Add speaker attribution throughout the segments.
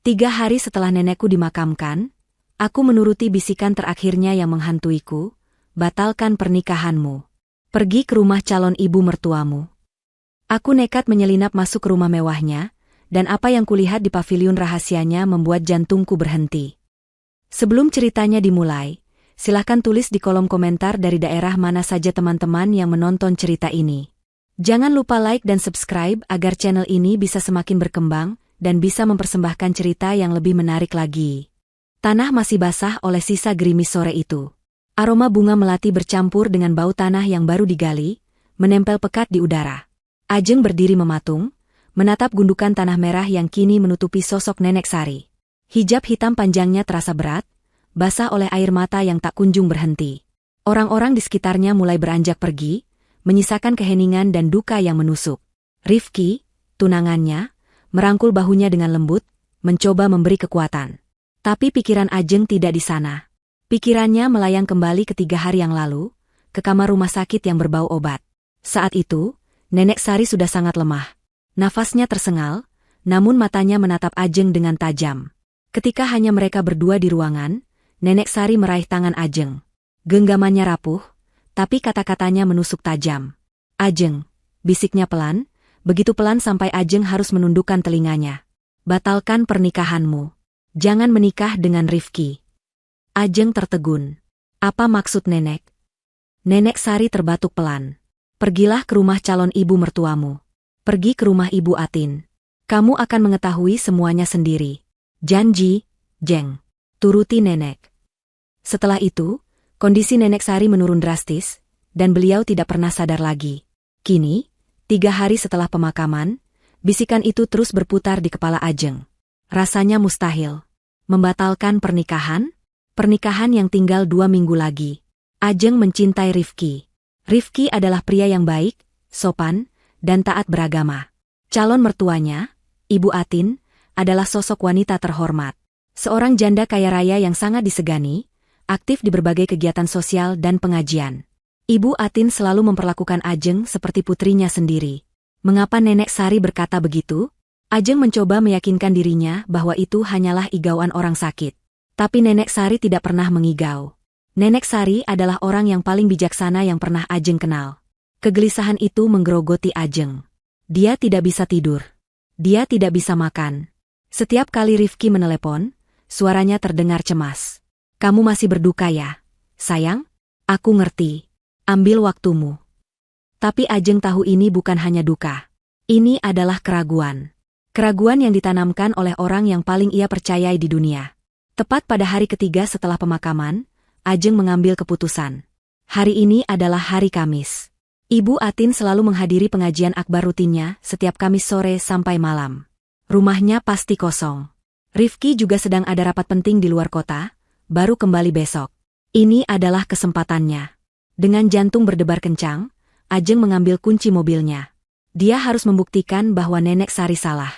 Speaker 1: 3 hari setelah nenekku dimakamkan, aku menuruti bisikan terakhirnya yang menghantuiku, batalkan pernikahanmu. Pergi ke rumah calon ibu mertuamu. Aku nekat menyelinap masuk ke rumah mewahnya, dan apa yang kulihat di paviliun rahasianya membuat jantungku berhenti. Sebelum ceritanya dimulai, silahkan tulis di kolom komentar dari daerah mana saja teman-teman yang menonton cerita ini. Jangan lupa like dan subscribe agar channel ini bisa semakin berkembang dan bisa mempersembahkan cerita yang lebih menarik lagi. Tanah masih basah oleh sisa gerimis sore itu. Aroma bunga melati bercampur dengan bau tanah yang baru digali, menempel pekat di udara. Ajeng berdiri mematung, menatap gundukan tanah merah yang kini menutupi sosok Nenek Sari. Hijab hitam panjangnya terasa berat, basah oleh air mata yang tak kunjung berhenti. Orang-orang di sekitarnya mulai beranjak pergi, menyisakan keheningan dan duka yang menusuk. Rifki, tunangannya, merangkul bahunya dengan lembut, mencoba memberi kekuatan. Tapi pikiran Ajeng tidak di sana. Pikirannya melayang kembali ke 3 hari yang lalu, ke kamar rumah sakit yang berbau obat. Saat itu, Nenek Sari sudah sangat lemah. Nafasnya tersengal, namun matanya menatap Ajeng dengan tajam. Ketika hanya mereka berdua di ruangan, Nenek Sari meraih tangan Ajeng. Genggamannya rapuh, tapi kata-katanya menusuk tajam. Ajeng, bisiknya pelan, begitu pelan sampai Ajeng harus menundukkan telinganya. Batalkan pernikahanmu. Jangan menikah dengan Rifki. Ajeng tertegun. Apa maksud nenek? Nenek Sari terbatuk pelan. Pergilah ke rumah calon ibu mertuamu. Pergi ke rumah Ibu Atin. Kamu akan mengetahui semuanya sendiri. Janji, Jeng. Turuti nenek. Setelah itu, kondisi Nenek Sari menurun drastis, dan beliau tidak pernah sadar lagi. Kini, 3 hari setelah pemakaman, bisikan itu terus berputar di kepala Ajeng. Rasanya mustahil. Membatalkan pernikahan? Pernikahan yang tinggal 2 minggu lagi. Ajeng mencintai Rifki. Rifki adalah pria yang baik, sopan, dan taat beragama. Calon mertuanya, Ibu Atin, adalah sosok wanita terhormat. Seorang janda kaya raya yang sangat disegani, aktif di berbagai kegiatan sosial dan pengajian. Ibu Atin selalu memperlakukan Ajeng seperti putrinya sendiri. Mengapa Nenek Sari berkata begitu? Ajeng mencoba meyakinkan dirinya bahwa itu hanyalah igauan orang sakit. Tapi Nenek Sari tidak pernah mengigau. Nenek Sari adalah orang yang paling bijaksana yang pernah Ajeng kenal. Kegelisahan itu menggerogoti Ajeng. Dia tidak bisa tidur. Dia tidak bisa makan. Setiap kali Rifki menelepon, suaranya terdengar cemas. Kamu masih berduka ya, sayang? Aku ngerti. Ambil waktumu. Tapi Ajeng tahu ini bukan hanya duka. Ini adalah keraguan. Keraguan yang ditanamkan oleh orang yang paling ia percayai di dunia. Tepat pada hari ketiga setelah pemakaman, Ajeng mengambil keputusan. Hari ini adalah hari Kamis. Ibu Atin selalu menghadiri pengajian akbar rutinnya setiap Kamis sore sampai malam. Rumahnya pasti kosong. Rifki juga sedang ada rapat penting di luar kota, baru kembali besok. Ini adalah kesempatannya. Dengan jantung berdebar kencang, Ajeng mengambil kunci mobilnya. Dia harus membuktikan bahwa Nenek Sari salah.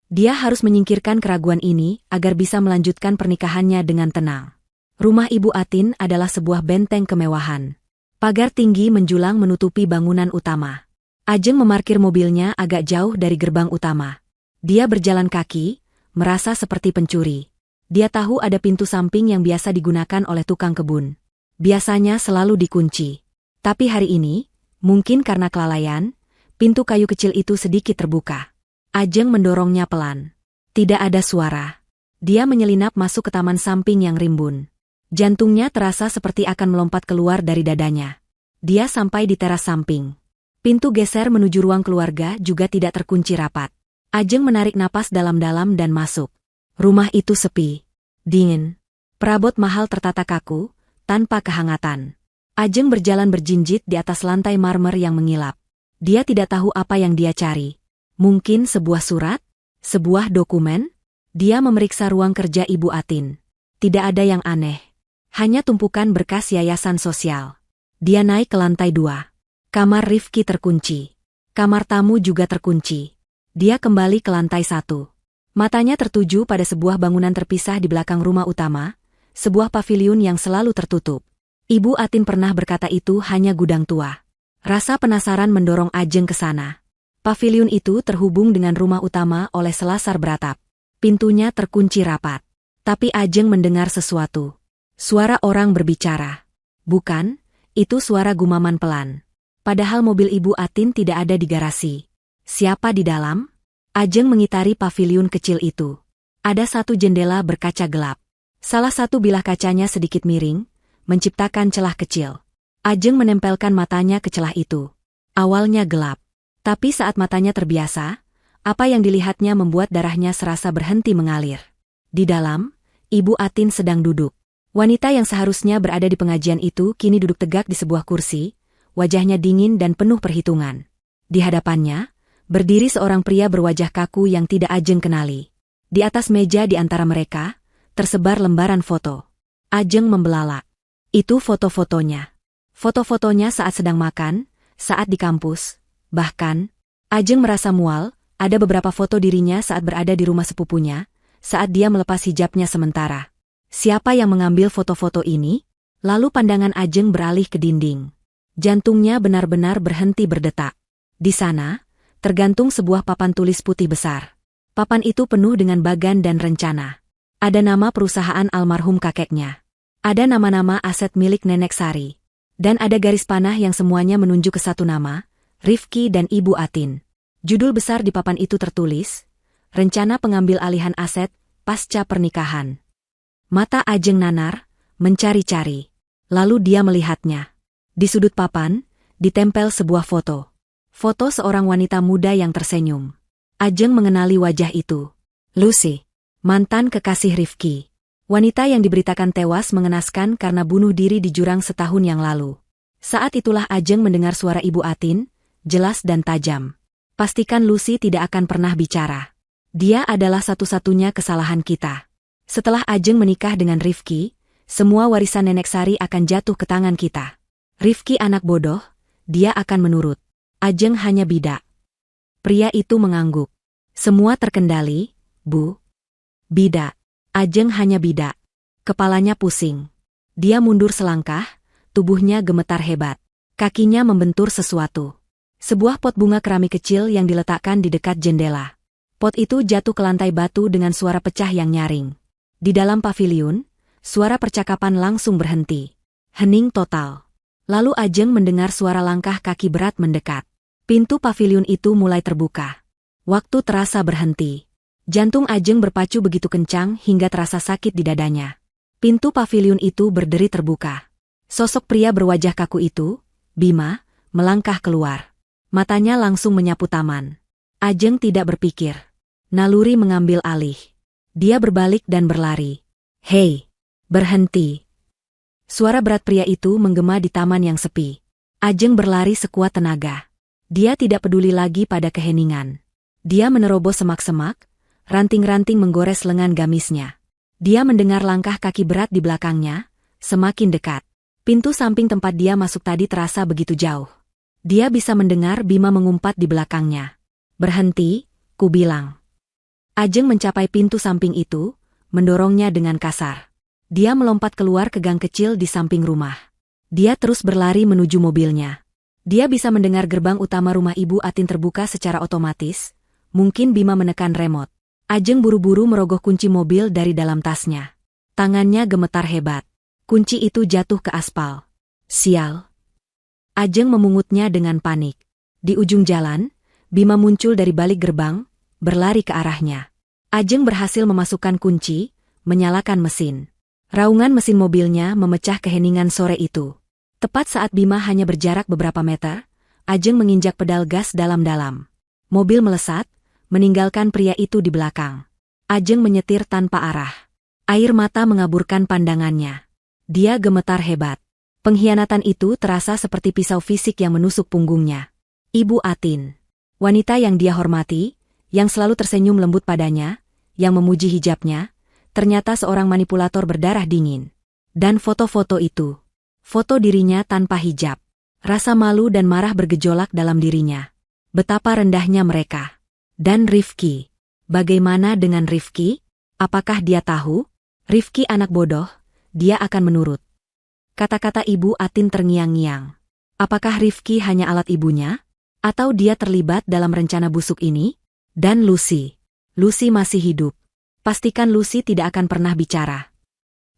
Speaker 1: Dia harus menyingkirkan keraguan ini agar bisa melanjutkan pernikahannya dengan tenang. Rumah Ibu Atin adalah sebuah benteng kemewahan. Pagar tinggi menjulang menutupi bangunan utama. Ajeng memarkir mobilnya agak jauh dari gerbang utama. Dia berjalan kaki, merasa seperti pencuri. Dia tahu ada pintu samping yang biasa digunakan oleh tukang kebun. Biasanya selalu dikunci. Tapi hari ini, mungkin karena kelalaian, pintu kayu kecil itu sedikit terbuka. Ajeng mendorongnya pelan. Tidak ada suara. Dia menyelinap masuk ke taman samping yang rimbun. Jantungnya terasa seperti akan melompat keluar dari dadanya. Dia sampai di teras samping. Pintu geser menuju ruang keluarga juga tidak terkunci rapat. Ajeng menarik napas dalam-dalam dan masuk. Rumah itu sepi. Dingin. Perabot mahal tertata kaku, tanpa kehangatan. Ajeng berjalan berjinjit di atas lantai marmer yang mengilap. Dia tidak tahu apa yang dia cari. Mungkin sebuah surat? Sebuah dokumen? Dia memeriksa ruang kerja Ibu Atin. Tidak ada yang aneh. Hanya tumpukan berkas yayasan sosial. Dia naik ke lantai 2. Kamar Rifki terkunci. Kamar tamu juga terkunci. Dia kembali ke lantai 1. Matanya tertuju pada sebuah bangunan terpisah di belakang rumah utama, sebuah paviliun yang selalu tertutup. Ibu Atin pernah berkata itu hanya gudang tua. Rasa penasaran mendorong Ajeng ke sana. Paviliun itu terhubung dengan rumah utama oleh selasar beratap. Pintunya terkunci rapat. Tapi Ajeng mendengar sesuatu. Suara orang berbicara. Bukan, itu suara gumaman pelan. Padahal mobil Ibu Atin tidak ada di garasi. Siapa di dalam? Ajeng mengitari paviliun kecil itu. Ada satu jendela berkaca gelap. Salah satu bilah kacanya sedikit miring, menciptakan celah kecil. Ajeng menempelkan matanya ke celah itu. Awalnya gelap. Tapi saat matanya terbiasa, apa yang dilihatnya membuat darahnya serasa berhenti mengalir. Di dalam, Ibu Atin sedang duduk. Wanita yang seharusnya berada di pengajian itu kini duduk tegak di sebuah kursi, wajahnya dingin dan penuh perhitungan. Di hadapannya, berdiri seorang pria berwajah kaku yang tidak Ajeng kenali. Di atas meja di antara mereka, tersebar lembaran foto. Ajeng membelalak. Itu foto-fotonya. Foto-fotonya saat sedang makan, saat di kampus, bahkan, Ajeng merasa mual, ada beberapa foto dirinya saat berada di rumah sepupunya, saat dia melepas hijabnya sementara. Siapa yang mengambil foto-foto ini? Lalu pandangan Ajeng beralih ke dinding. Jantungnya benar-benar berhenti berdetak. Di sana, tergantung sebuah papan tulis putih besar. Papan itu penuh dengan bagan dan rencana. Ada nama perusahaan almarhum kakeknya. Ada nama-nama aset milik Nenek Sari. Dan ada garis panah yang semuanya menunjuk ke satu nama, Rifki dan Ibu Atin. Judul besar di papan itu tertulis, Rencana Pengambil Alihan Aset Pasca Pernikahan. Mata Ajeng nanar, mencari-cari. Lalu dia melihatnya. Di sudut papan, ditempel sebuah foto. Foto seorang wanita muda yang tersenyum. Ajeng mengenali wajah itu. Lucy, mantan kekasih Rifki. Wanita yang diberitakan tewas mengenaskan karena bunuh diri di jurang setahun yang lalu. Saat itulah Ajeng mendengar suara Ibu Atin, jelas dan tajam. Pastikan Lucy tidak akan pernah bicara. Dia adalah satu-satunya kesalahan kita. Setelah Ajeng menikah dengan Rifki, semua warisan Nenek Sari akan jatuh ke tangan kita. Rifki anak bodoh, dia akan menurut. Ajeng hanya bidak. Pria itu mengangguk. Semua terkendali, Bu. Bidak. Ajeng hanya bidak. Kepalanya pusing. Dia mundur selangkah, tubuhnya gemetar hebat. Kakinya membentur sesuatu. Sebuah pot bunga keramik kecil yang diletakkan di dekat jendela. Pot itu jatuh ke lantai batu dengan suara pecah yang nyaring. Di dalam paviliun, suara percakapan langsung berhenti. Hening total. Lalu Ajeng mendengar suara langkah kaki berat mendekat. Pintu paviliun itu mulai terbuka. Waktu terasa berhenti. Jantung Ajeng berpacu begitu kencang hingga terasa sakit di dadanya. Pintu paviliun itu berderi terbuka. Sosok pria berwajah kaku itu, Bima, melangkah keluar. Matanya langsung menyapu taman. Ajeng tidak berpikir. Naluri mengambil alih. Dia berbalik dan berlari. Hei, berhenti. Suara berat pria itu menggema di taman yang sepi. Ajeng berlari sekuat tenaga. Dia tidak peduli lagi pada keheningan. Dia menerobos semak-semak, ranting-ranting menggores lengan gamisnya. Dia mendengar langkah kaki berat di belakangnya, semakin dekat. Pintu samping tempat dia masuk tadi terasa begitu jauh. Dia bisa mendengar Bima mengumpat di belakangnya. Berhenti, ku bilang. Ajeng mencapai pintu samping itu, mendorongnya dengan kasar. Dia melompat keluar ke gang kecil di samping rumah. Dia terus berlari menuju mobilnya. Dia bisa mendengar gerbang utama rumah Ibu Atin terbuka secara otomatis. Mungkin Bima menekan remote. Ajeng buru-buru merogoh kunci mobil dari dalam tasnya. Tangannya gemetar hebat. Kunci itu jatuh ke aspal. Sial. Ajeng memungutnya dengan panik. Di ujung jalan, Bima muncul dari balik gerbang, berlari ke arahnya. Ajeng berhasil memasukkan kunci, menyalakan mesin. Raungan mesin mobilnya memecah keheningan sore itu. Tepat saat Bima hanya berjarak beberapa meter, Ajeng menginjak pedal gas dalam-dalam. Mobil melesat, meninggalkan pria itu di belakang. Ajeng menyetir tanpa arah. Air mata mengaburkan pandangannya. Dia gemetar hebat. Pengkhianatan itu terasa seperti pisau fisik yang menusuk punggungnya. Ibu Atin. Wanita yang dia hormati, yang selalu tersenyum lembut padanya, yang memuji hijabnya, ternyata seorang manipulator berdarah dingin. Dan foto-foto itu. Foto dirinya tanpa hijab. Rasa malu dan marah bergejolak dalam dirinya. Betapa rendahnya mereka. Dan Rifki. Bagaimana dengan Rifki? Apakah dia tahu? Rifki anak bodoh, dia akan menurut. Kata-kata Ibu Atin terngiang-ngiang. Apakah Rifki hanya alat ibunya? Atau dia terlibat dalam rencana busuk ini? Dan Lucy. Lucy masih hidup. Pastikan Lucy tidak akan pernah bicara.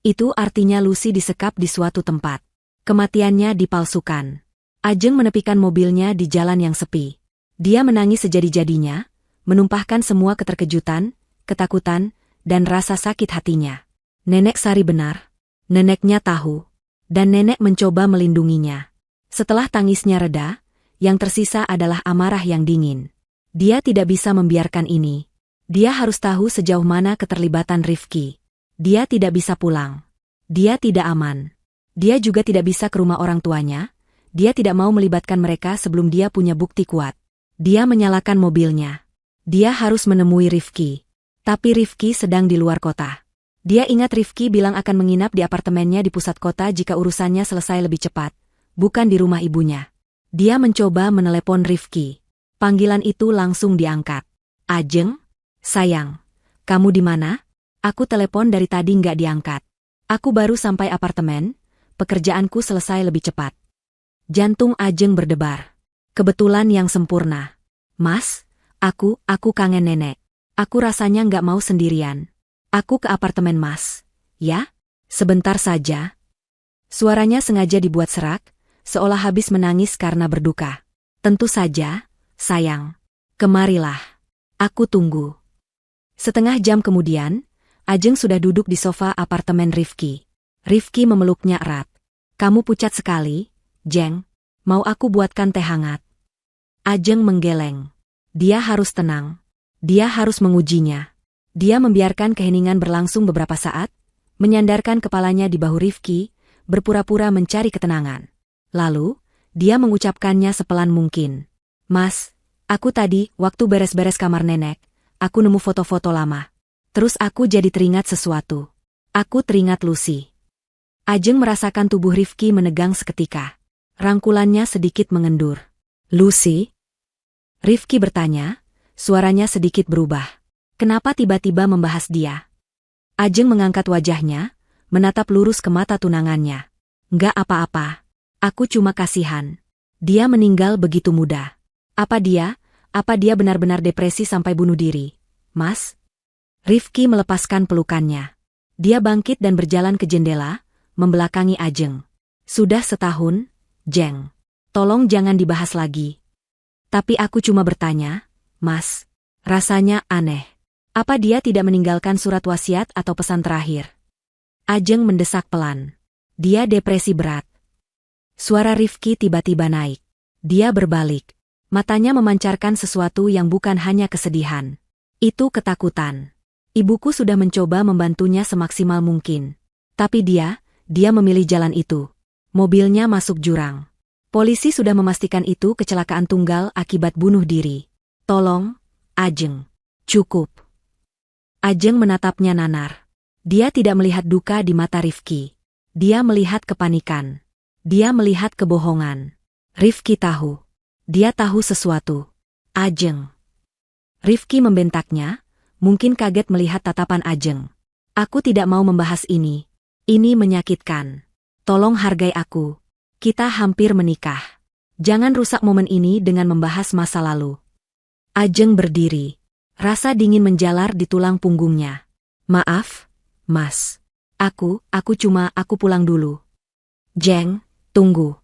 Speaker 1: Itu artinya Lucy disekap di suatu tempat. Kematiannya dipalsukan. Ajeng menepikan mobilnya di jalan yang sepi. Dia menangis sejadi-jadinya, menumpahkan semua keterkejutan, ketakutan, dan rasa sakit hatinya. Nenek Sari benar. Neneknya tahu. Dan nenek mencoba melindunginya. Setelah tangisnya reda, yang tersisa adalah amarah yang dingin. Dia tidak bisa membiarkan ini. Dia harus tahu sejauh mana keterlibatan Rifki. Dia tidak bisa pulang. Dia tidak aman. Dia juga tidak bisa ke rumah orang tuanya. Dia tidak mau melibatkan mereka sebelum dia punya bukti kuat. Dia menyalakan mobilnya. Dia harus menemui Rifki. Tapi Rifki sedang di luar kota. Dia ingat Rifki bilang akan menginap di apartemennya di pusat kota jika urusannya selesai lebih cepat, bukan di rumah ibunya. Dia mencoba menelepon Rifki. Panggilan itu langsung diangkat. Ajeng? Sayang, kamu di mana? Aku telepon dari tadi nggak diangkat. Aku baru sampai apartemen, pekerjaanku selesai lebih cepat. Jantung Ajeng berdebar. Kebetulan yang sempurna. Mas, aku kangen nenek. Aku rasanya nggak mau sendirian. Aku ke apartemen Mas. Ya? Sebentar saja. Suaranya sengaja dibuat serak, seolah habis menangis karena berduka. Tentu saja, sayang. Kemarilah. Aku tunggu. Setengah jam kemudian, Ajeng sudah duduk di sofa apartemen Rifki. Rifki memeluknya erat. Kamu pucat sekali, Jeng. Mau aku buatkan teh hangat? Ajeng menggeleng. Dia harus tenang. Dia harus mengujinya. Dia membiarkan keheningan berlangsung beberapa saat, menyandarkan kepalanya di bahu Rifki, berpura-pura mencari ketenangan. Lalu, dia mengucapkannya sepelan mungkin. Mas, aku tadi, waktu beres-beres kamar nenek, aku nemu foto-foto lama. Terus aku jadi teringat sesuatu. Aku teringat Lucy. Ajeng merasakan tubuh Rifki menegang seketika. Rangkulannya sedikit mengendur. Lucy? Rifki bertanya, suaranya sedikit berubah. Kenapa tiba-tiba membahas dia? Ajeng mengangkat wajahnya, menatap lurus ke mata tunangannya. Nggak apa-apa. Aku cuma kasihan. Dia meninggal begitu muda. Apa dia benar-benar depresi sampai bunuh diri? Mas? Rifki melepaskan pelukannya. Dia bangkit dan berjalan ke jendela, membelakangi Ajeng. Sudah setahun, Jeng. Tolong jangan dibahas lagi. Tapi aku cuma bertanya, Mas. Rasanya aneh. Apa dia tidak meninggalkan surat wasiat atau pesan terakhir? Ajeng mendesak pelan. Dia depresi berat. Suara Rifki tiba-tiba naik. Dia berbalik. Matanya memancarkan sesuatu yang bukan hanya kesedihan. Itu ketakutan. Ibuku sudah mencoba membantunya semaksimal mungkin. Tapi dia memilih jalan itu. Mobilnya masuk jurang. Polisi sudah memastikan itu kecelakaan tunggal akibat bunuh diri. Tolong, Ajeng. Cukup. Ajeng menatapnya nanar. Dia tidak melihat duka di mata Rifki. Dia melihat kepanikan. Dia melihat kebohongan. Rifki tahu. Dia tahu sesuatu. Ajeng. Rifki membentaknya, mungkin kaget melihat tatapan Ajeng. Aku tidak mau membahas ini. Ini menyakitkan. Tolong hargai aku. Kita hampir menikah. Jangan rusak momen ini dengan membahas masa lalu. Ajeng berdiri. Rasa dingin menjalar di tulang punggungnya. Maaf, Mas. Aku pulang dulu. Jeng, tunggu.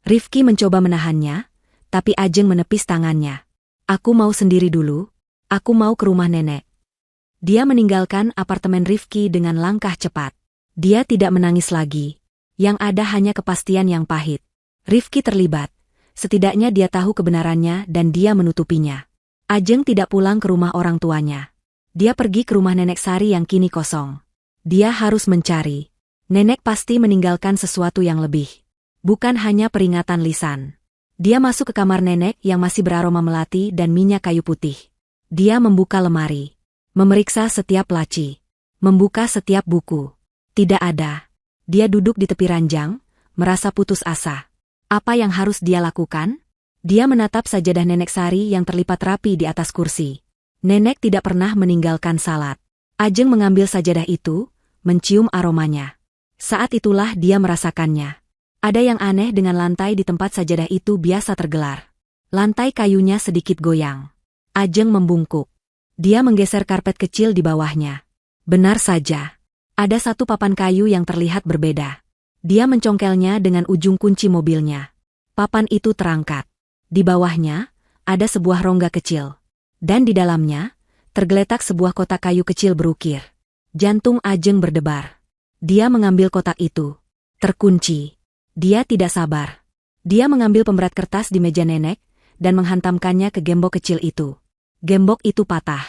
Speaker 1: Rifki mencoba menahannya, tapi Ajeng menepis tangannya. Aku mau sendiri dulu. Aku mau ke rumah nenek. Dia meninggalkan apartemen Rifki dengan langkah cepat. Dia tidak menangis lagi. Yang ada hanya kepastian yang pahit. Rifki terlibat. Setidaknya dia tahu kebenarannya dan dia menutupinya. Ajeng tidak pulang ke rumah orang tuanya. Dia pergi ke rumah nenek Sari yang kini kosong. Dia harus mencari. Nenek pasti meninggalkan sesuatu yang lebih. Bukan hanya peringatan lisan. Dia masuk ke kamar nenek yang masih beraroma melati dan minyak kayu putih. Dia membuka lemari. Memeriksa setiap laci. Membuka setiap buku. Tidak ada. Dia duduk di tepi ranjang, merasa putus asa. Apa yang harus dia lakukan? Dia menatap sajadah nenek Sari yang terlipat rapi di atas kursi. Nenek tidak pernah meninggalkan salat. Ajeng mengambil sajadah itu, mencium aromanya. Saat itulah dia merasakannya. Ada yang aneh dengan lantai di tempat sajadah itu biasa tergelar. Lantai kayunya sedikit goyang. Ajeng membungkuk. Dia menggeser karpet kecil di bawahnya. Benar saja. Ada satu papan kayu yang terlihat berbeda. Dia mencongkelnya dengan ujung kunci mobilnya. Papan itu terangkat. Di bawahnya, ada sebuah rongga kecil. Dan di dalamnya, tergeletak sebuah kotak kayu kecil berukir. Jantung Ajeng berdebar. Dia mengambil kotak itu. Terkunci. Dia tidak sabar. Dia mengambil pemberat kertas di meja nenek, dan menghantamkannya ke gembok kecil itu. Gembok itu patah.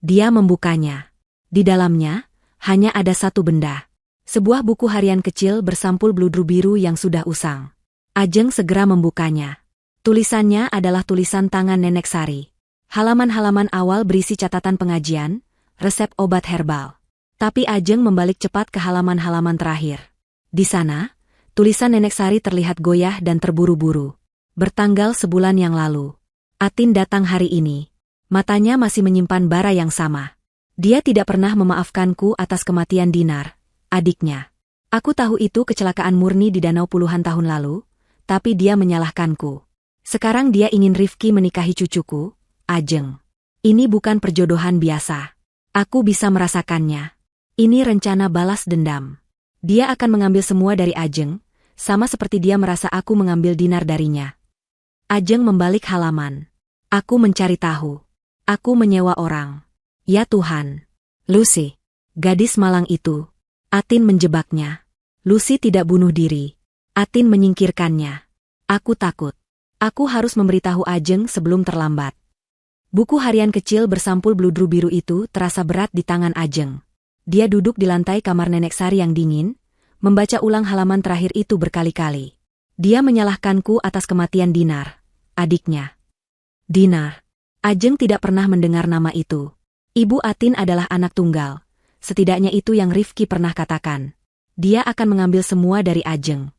Speaker 1: Dia membukanya. Di dalamnya, hanya ada satu benda. Sebuah buku harian kecil bersampul bludru biru yang sudah usang. Ajeng segera membukanya. Tulisannya adalah tulisan tangan Nenek Sari. Halaman-halaman awal berisi catatan pengajian, resep obat herbal. Tapi Ajeng membalik cepat ke halaman-halaman terakhir. Di sana, tulisan Nenek Sari terlihat goyah dan terburu-buru. Bertanggal sebulan yang lalu. Atin datang hari ini. Matanya masih menyimpan bara yang sama. Dia tidak pernah memaafkanku atas kematian Dinar, adiknya. Aku tahu itu kecelakaan murni di danau puluhan tahun lalu, tapi dia menyalahkanku. Sekarang dia ingin Rifki menikahi cucuku, Ajeng. Ini bukan perjodohan biasa. Aku bisa merasakannya. Ini rencana balas dendam. Dia akan mengambil semua dari Ajeng, sama seperti dia merasa aku mengambil Dinar darinya. Ajeng membalik halaman. Aku mencari tahu. Aku menyewa orang. Ya Tuhan. Lucy. Gadis malang itu. Atin menjebaknya. Lucy tidak bunuh diri. Atin menyingkirkannya. Aku takut. Aku harus memberitahu Ajeng sebelum terlambat. Buku harian kecil bersampul bludru biru itu terasa berat di tangan Ajeng. Dia duduk di lantai kamar Nenek Sari yang dingin, membaca ulang halaman terakhir itu berkali-kali. Dia menyalahkanku atas kematian Dinar, adiknya. Dinar. Ajeng tidak pernah mendengar nama itu. Ibu Atin adalah anak tunggal. Setidaknya itu yang Rifki pernah katakan. Dia akan mengambil semua dari Ajeng.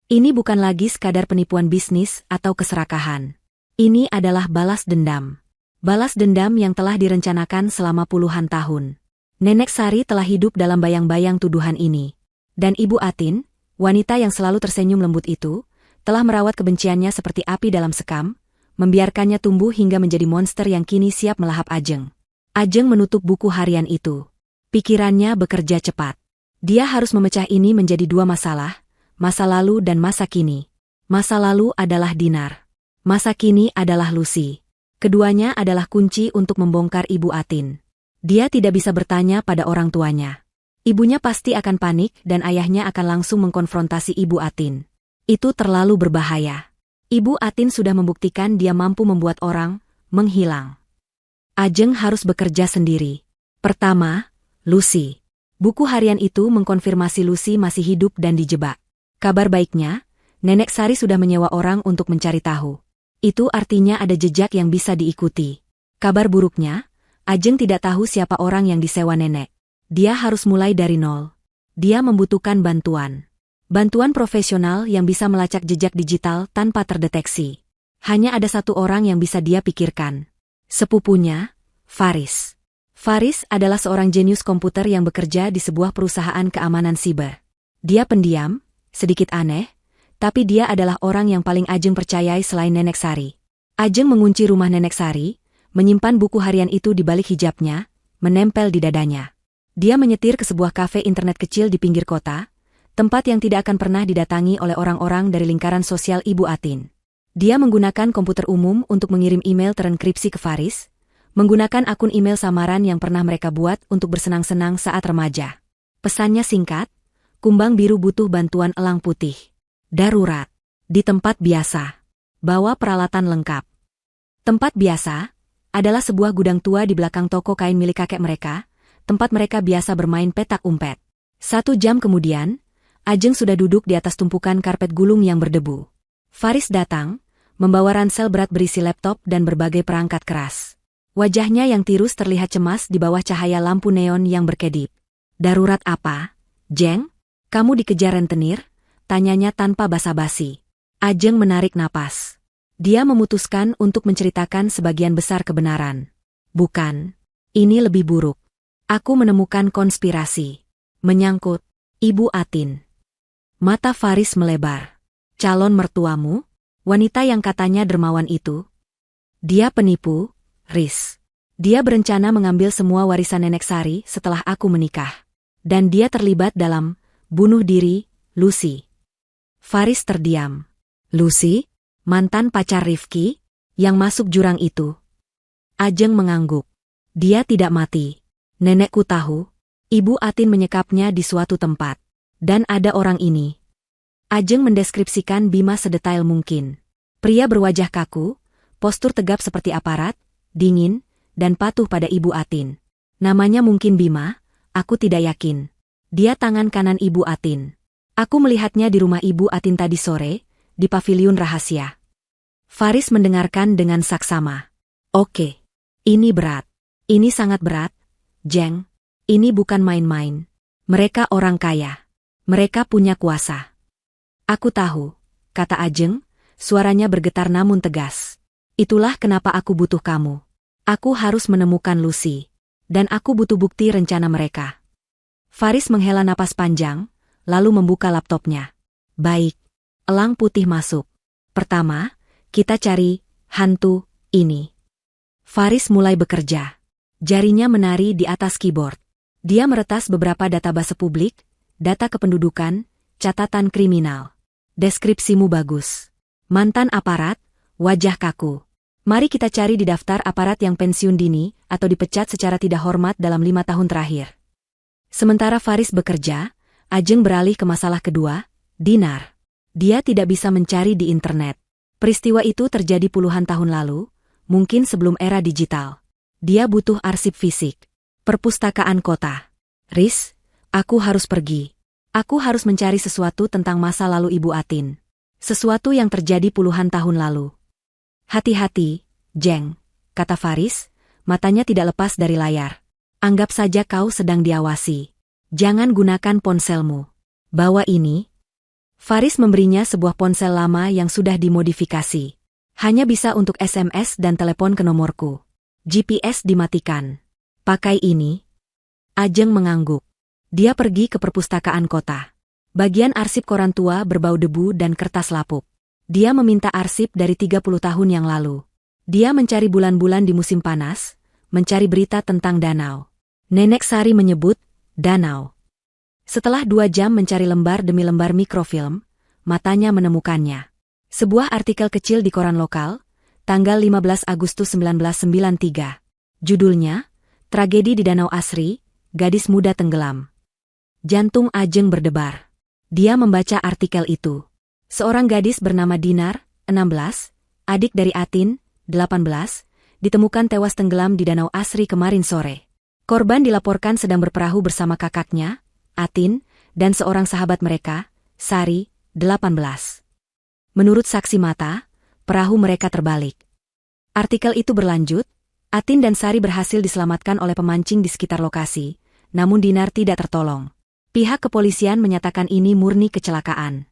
Speaker 1: Ini bukan lagi sekadar penipuan bisnis atau keserakahan. Ini adalah balas dendam. Balas dendam yang telah direncanakan selama puluhan tahun. Nenek Sari telah hidup dalam bayang-bayang tuduhan ini. Dan Ibu Atin, wanita yang selalu tersenyum lembut itu, telah merawat kebenciannya seperti api dalam sekam, membiarkannya tumbuh hingga menjadi monster yang kini siap melahap Ajeng. Ajeng menutup buku harian itu. Pikirannya bekerja cepat. Dia harus memecah ini menjadi dua masalah, masa lalu dan masa kini. Masa lalu adalah Dinar. Masa kini adalah Lucy. Keduanya adalah kunci untuk membongkar Ibu Atin. Dia tidak bisa bertanya pada orang tuanya. Ibunya pasti akan panik dan ayahnya akan langsung mengkonfrontasi Ibu Atin. Itu terlalu berbahaya. Ibu Atin sudah membuktikan dia mampu membuat orang menghilang. Ajeng harus bekerja sendiri. Pertama, Lucy. Buku harian itu mengkonfirmasi Lucy masih hidup dan dijebak. Kabar baiknya, Nenek Sari sudah menyewa orang untuk mencari tahu. Itu artinya ada jejak yang bisa diikuti. Kabar buruknya, Ajeng tidak tahu siapa orang yang disewa nenek. Dia harus mulai dari nol. Dia membutuhkan bantuan. Bantuan profesional yang bisa melacak jejak digital tanpa terdeteksi. Hanya ada satu orang yang bisa dia pikirkan. Sepupunya, Faris. Faris adalah seorang jenius komputer yang bekerja di sebuah perusahaan keamanan siber. Dia pendiam, sedikit aneh, tapi dia adalah orang yang paling Ajeng percayai selain Nenek Sari. Ajeng mengunci rumah Nenek Sari, menyimpan buku harian itu di balik hijabnya, menempel di dadanya. Dia menyetir ke sebuah kafe internet kecil di pinggir kota, tempat yang tidak akan pernah didatangi oleh orang-orang dari lingkaran sosial Ibu Atin. Dia menggunakan komputer umum untuk mengirim email terenkripsi ke Faris, menggunakan akun email samaran yang pernah mereka buat untuk bersenang-senang saat remaja. Pesannya singkat, kumbang biru butuh bantuan elang putih. Darurat. Di tempat biasa. Bawa peralatan lengkap. Tempat biasa adalah sebuah gudang tua di belakang toko kain milik kakek mereka, tempat mereka biasa bermain petak umpet. 1 jam kemudian, Ajeng sudah duduk di atas tumpukan karpet gulung yang berdebu. Faris datang, membawa ransel berat berisi laptop dan berbagai perangkat keras. Wajahnya yang tirus terlihat cemas di bawah cahaya lampu neon yang berkedip. Darurat apa, Jeng? Kamu dikejar rentenir? Tanyanya tanpa basa-basi. Ajeng menarik napas. Dia memutuskan untuk menceritakan sebagian besar kebenaran. Bukan. Ini lebih buruk. Aku menemukan konspirasi. Menyangkut Ibu Atin. Mata Faris melebar. Calon mertuamu? Wanita yang katanya dermawan itu? Dia penipu, Riz. Dia berencana mengambil semua warisan Nenek Sari setelah aku menikah. Dan dia terlibat dalam bunuh diri Lucy. Faris terdiam. Lucy? Mantan pacar Rifki? Yang masuk jurang itu? Ajeng mengangguk. Dia tidak mati. Nenekku tahu. Ibu Atin menyekapnya di suatu tempat. Dan ada orang ini. Ajeng mendeskripsikan Bima sedetail mungkin. Pria berwajah kaku, postur tegap seperti aparat, dingin, dan patuh pada Ibu Atin. Namanya mungkin Bima, aku tidak yakin. Dia tangan kanan Ibu Atin. Aku melihatnya di rumah Ibu Atin tadi sore, di paviliun rahasia. Faris mendengarkan dengan saksama. Oke. Ini berat. Ini sangat berat, Jeng. Ini bukan main-main. Mereka orang kaya. Mereka punya kuasa. Aku tahu, kata Ajeng, suaranya bergetar namun tegas. Itulah kenapa aku butuh kamu. Aku harus menemukan Lucy. Dan aku butuh bukti rencana mereka. Faris menghela napas panjang, lalu membuka laptopnya. Baik. Elang putih masuk. Pertama, kita cari hantu ini. Faris mulai bekerja. Jarinya menari di atas keyboard. Dia meretas beberapa database publik, data kependudukan, catatan kriminal. Deskripsimu bagus. Mantan aparat, wajah kaku. Mari kita cari di daftar aparat yang pensiun dini atau dipecat secara tidak hormat dalam 5 tahun terakhir. Sementara Faris bekerja, Ajeng beralih ke masalah kedua, Dinar. Dia tidak bisa mencari di internet. Peristiwa itu terjadi puluhan tahun lalu, mungkin sebelum era digital. Dia butuh arsip fisik. Perpustakaan kota. Riz, aku harus pergi. Aku harus mencari sesuatu tentang masa lalu Ibu Atin. Sesuatu yang terjadi puluhan tahun lalu. Hati-hati, Jeng, kata Faris, matanya tidak lepas dari layar. Anggap saja kau sedang diawasi. Jangan gunakan ponselmu. Bawa ini. Faris memberinya sebuah ponsel lama yang sudah dimodifikasi. Hanya bisa untuk SMS dan telepon ke nomorku. GPS dimatikan. Pakai ini. Ajeng mengangguk. Dia pergi ke perpustakaan kota. Bagian arsip koran tua berbau debu dan kertas lapuk. Dia meminta arsip dari 30 tahun yang lalu. Dia mencari bulan-bulan di musim panas, mencari berita tentang danau. Nenek Sari menyebut, danau. Setelah 2 jam mencari lembar demi lembar mikrofilm, matanya menemukannya. Sebuah artikel kecil di koran lokal, tanggal 15 Agustus 1993. Judulnya, Tragedi di Danau Asri, Gadis Muda Tenggelam. Jantung Ajeng berdebar. Dia membaca artikel itu. Seorang gadis bernama Dinar, 16, adik dari Atin, 18, ditemukan tewas tenggelam di Danau Asri kemarin sore. Korban dilaporkan sedang berperahu bersama kakaknya, Atin, dan seorang sahabat mereka, Sari, 18. Menurut saksi mata, perahu mereka terbalik. Artikel itu berlanjut, Atin dan Sari berhasil diselamatkan oleh pemancing di sekitar lokasi, namun Dinar tidak tertolong. Pihak kepolisian menyatakan ini murni kecelakaan.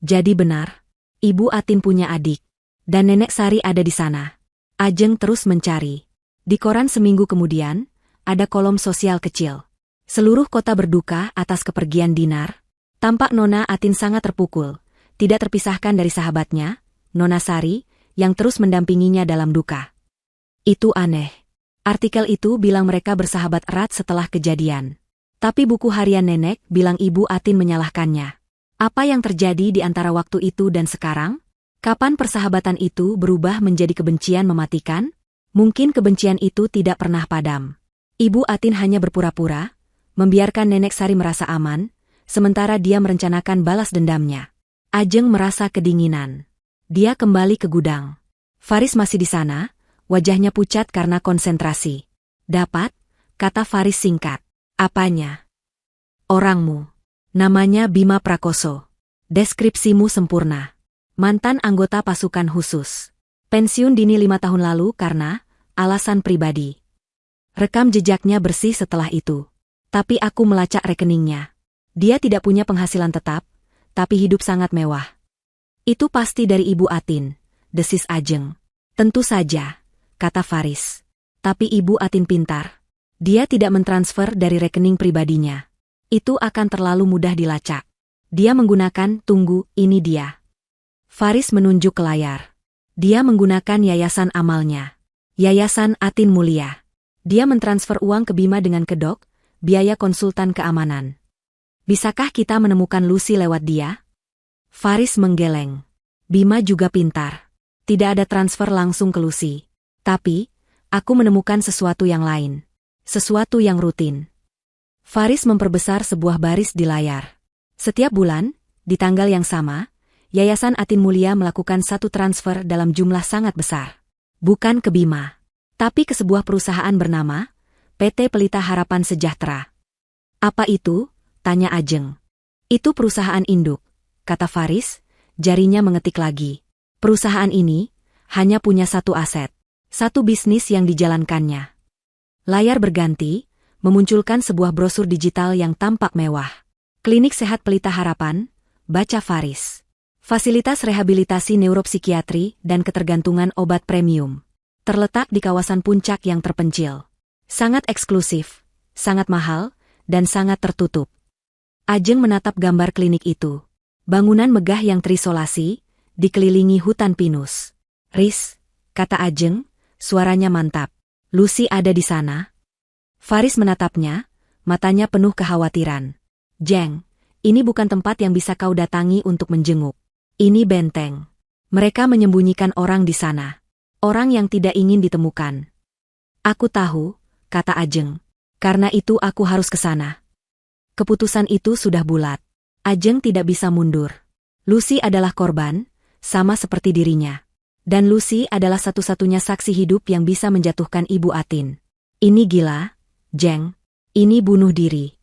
Speaker 1: Jadi benar, Ibu Atin punya adik, dan Nenek Sari ada di sana. Ajeng terus mencari. Di koran seminggu kemudian, ada kolom sosial kecil. Seluruh kota berduka atas kepergian Dinar. Tampak Nona Atin sangat terpukul. Tidak terpisahkan dari sahabatnya, Nona Sari, yang terus mendampinginya dalam duka. Itu aneh. Artikel itu bilang mereka bersahabat erat setelah kejadian. Tapi buku harian nenek bilang Ibu Atin menyalahkannya. Apa yang terjadi di antara waktu itu dan sekarang? Kapan persahabatan itu berubah menjadi kebencian mematikan? Mungkin kebencian itu tidak pernah padam. Ibu Atin hanya berpura-pura, membiarkan Nenek Sari merasa aman, sementara dia merencanakan balas dendamnya. Ajeng merasa kedinginan. Dia kembali ke gudang. Faris masih di sana, wajahnya pucat karena konsentrasi. Dapat, kata Faris singkat. Apanya? Orangmu. Namanya Bima Prakoso. Deskripsimu sempurna. Mantan anggota pasukan khusus. Pensiun dini 5 tahun lalu karena alasan pribadi. Rekam jejaknya bersih setelah itu. Tapi aku melacak rekeningnya. Dia tidak punya penghasilan tetap, tapi hidup sangat mewah. Itu pasti dari Ibu Atin, desis Ajeng. Tentu saja, kata Faris. Tapi Ibu Atin pintar. Dia tidak mentransfer dari rekening pribadinya. Itu akan terlalu mudah dilacak. Dia menggunakan, tunggu, ini dia. Faris menunjuk ke layar. Dia menggunakan yayasan amalnya. Yayasan Atin Mulia. Dia mentransfer uang ke Bima dengan kedok, biaya konsultan keamanan. Bisakah kita menemukan Lucy lewat dia? Faris menggeleng. Bima juga pintar. Tidak ada transfer langsung ke Lucy. Tapi, aku menemukan sesuatu yang lain. Sesuatu yang rutin. Faris memperbesar sebuah baris di layar. Setiap bulan, di tanggal yang sama, Yayasan Atin Mulia melakukan satu transfer dalam jumlah sangat besar. Bukan ke Bima, tapi ke sebuah perusahaan bernama PT Pelita Harapan Sejahtera. Apa itu? Tanya Ajeng. Itu perusahaan induk, kata Faris, jarinya mengetik lagi. Perusahaan ini hanya punya satu aset, satu bisnis yang dijalankannya. Layar berganti, memunculkan sebuah brosur digital yang tampak mewah. Klinik Sehat Pelita Harapan, baca Faris. Fasilitas rehabilitasi neuropsikiatri dan ketergantungan obat premium. Terletak di kawasan puncak yang terpencil. Sangat eksklusif, sangat mahal, dan sangat tertutup. Ajeng menatap gambar klinik itu. Bangunan megah yang terisolasi, dikelilingi hutan pinus. Riz, kata Ajeng, suaranya mantap. Lucy ada di sana? Faris menatapnya, matanya penuh kekhawatiran. Jeng, ini bukan tempat yang bisa kau datangi untuk menjenguk. Ini benteng. Mereka menyembunyikan orang di sana. Orang yang tidak ingin ditemukan. Aku tahu, kata Ajeng. Karena itu aku harus ke sana. Keputusan itu sudah bulat. Ajeng tidak bisa mundur. Lucy adalah korban, sama seperti dirinya. Dan Lucy adalah satu-satunya saksi hidup yang bisa menjatuhkan Ibu Atin. Ini gila, Jeng. Ini bunuh diri.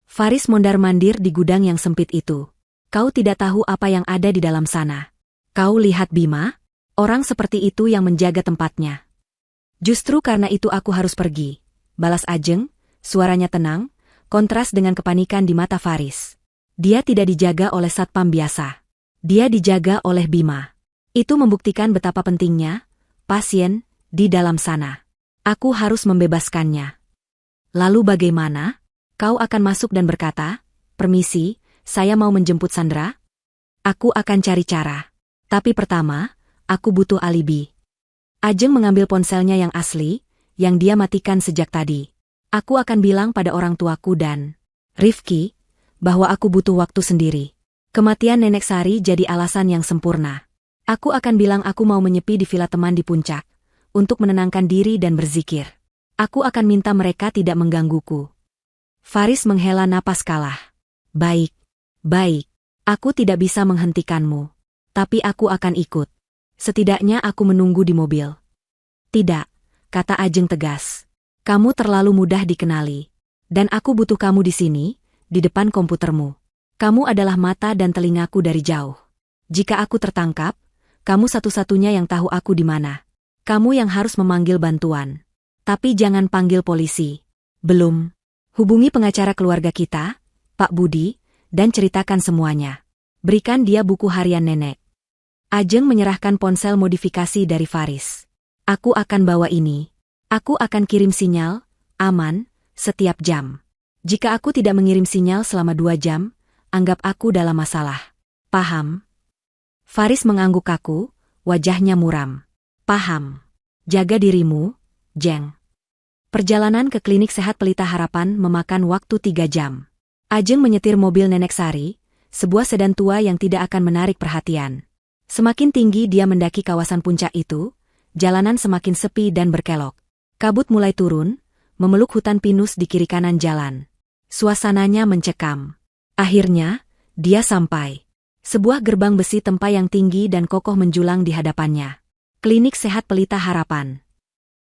Speaker 1: Faris mondar-mandir di gudang yang sempit itu. Kau tidak tahu apa yang ada di dalam sana. Kau lihat Bima? Orang seperti itu yang menjaga tempatnya. Justru karena itu aku harus pergi. Balas Ajeng, suaranya tenang, kontras dengan kepanikan di mata Faris. Dia tidak dijaga oleh satpam biasa. Dia dijaga oleh Bima. Itu membuktikan betapa pentingnya pasien di dalam sana. Aku harus membebaskannya. Lalu bagaimana? Kau akan masuk dan berkata, "Permisi, saya mau menjemput Sandra." Aku akan cari cara. Tapi pertama, aku butuh alibi. Ajeng mengambil ponselnya yang asli, yang dia matikan sejak tadi. Aku akan bilang pada orang tuaku dan Rifki, bahwa aku butuh waktu sendiri. Kematian Nenek Sari jadi alasan yang sempurna. Aku akan bilang aku mau menyepi di villa teman di puncak, untuk menenangkan diri dan berzikir. Aku akan minta mereka tidak menggangguku. Faris menghela napas kalah. Baik. Baik, aku tidak bisa menghentikanmu. Tapi aku akan ikut. Setidaknya aku menunggu di mobil. Tidak, kata Ajeng tegas. Kamu terlalu mudah dikenali. Dan aku butuh kamu di sini, di depan komputermu. Kamu adalah mata dan telingaku dari jauh. Jika aku tertangkap, kamu satu-satunya yang tahu aku di mana. Kamu yang harus memanggil bantuan. Tapi jangan panggil polisi. Belum. Hubungi pengacara keluarga kita, Pak Budi, dan ceritakan semuanya. Berikan dia buku harian nenek. Ajeng menyerahkan ponsel modifikasi dari Faris. Aku akan bawa ini. Aku akan kirim sinyal, aman, setiap jam. Jika aku tidak mengirim sinyal selama 2 jam, anggap aku dalam masalah. Paham? Faris mengangguk kaku, wajahnya muram. Paham. Jaga dirimu, Jeng. Perjalanan ke klinik sehat Pelita Harapan memakan waktu 3 jam. Ajeng menyetir mobil Nenek Sari, sebuah sedan tua yang tidak akan menarik perhatian. Semakin tinggi dia mendaki kawasan puncak itu, jalanan semakin sepi dan berkelok. Kabut mulai turun, memeluk hutan pinus di kiri kanan jalan. Suasananya mencekam. Akhirnya, dia sampai. Sebuah gerbang besi tempai yang tinggi dan kokoh menjulang di hadapannya. Klinik Sehat Pelita Harapan.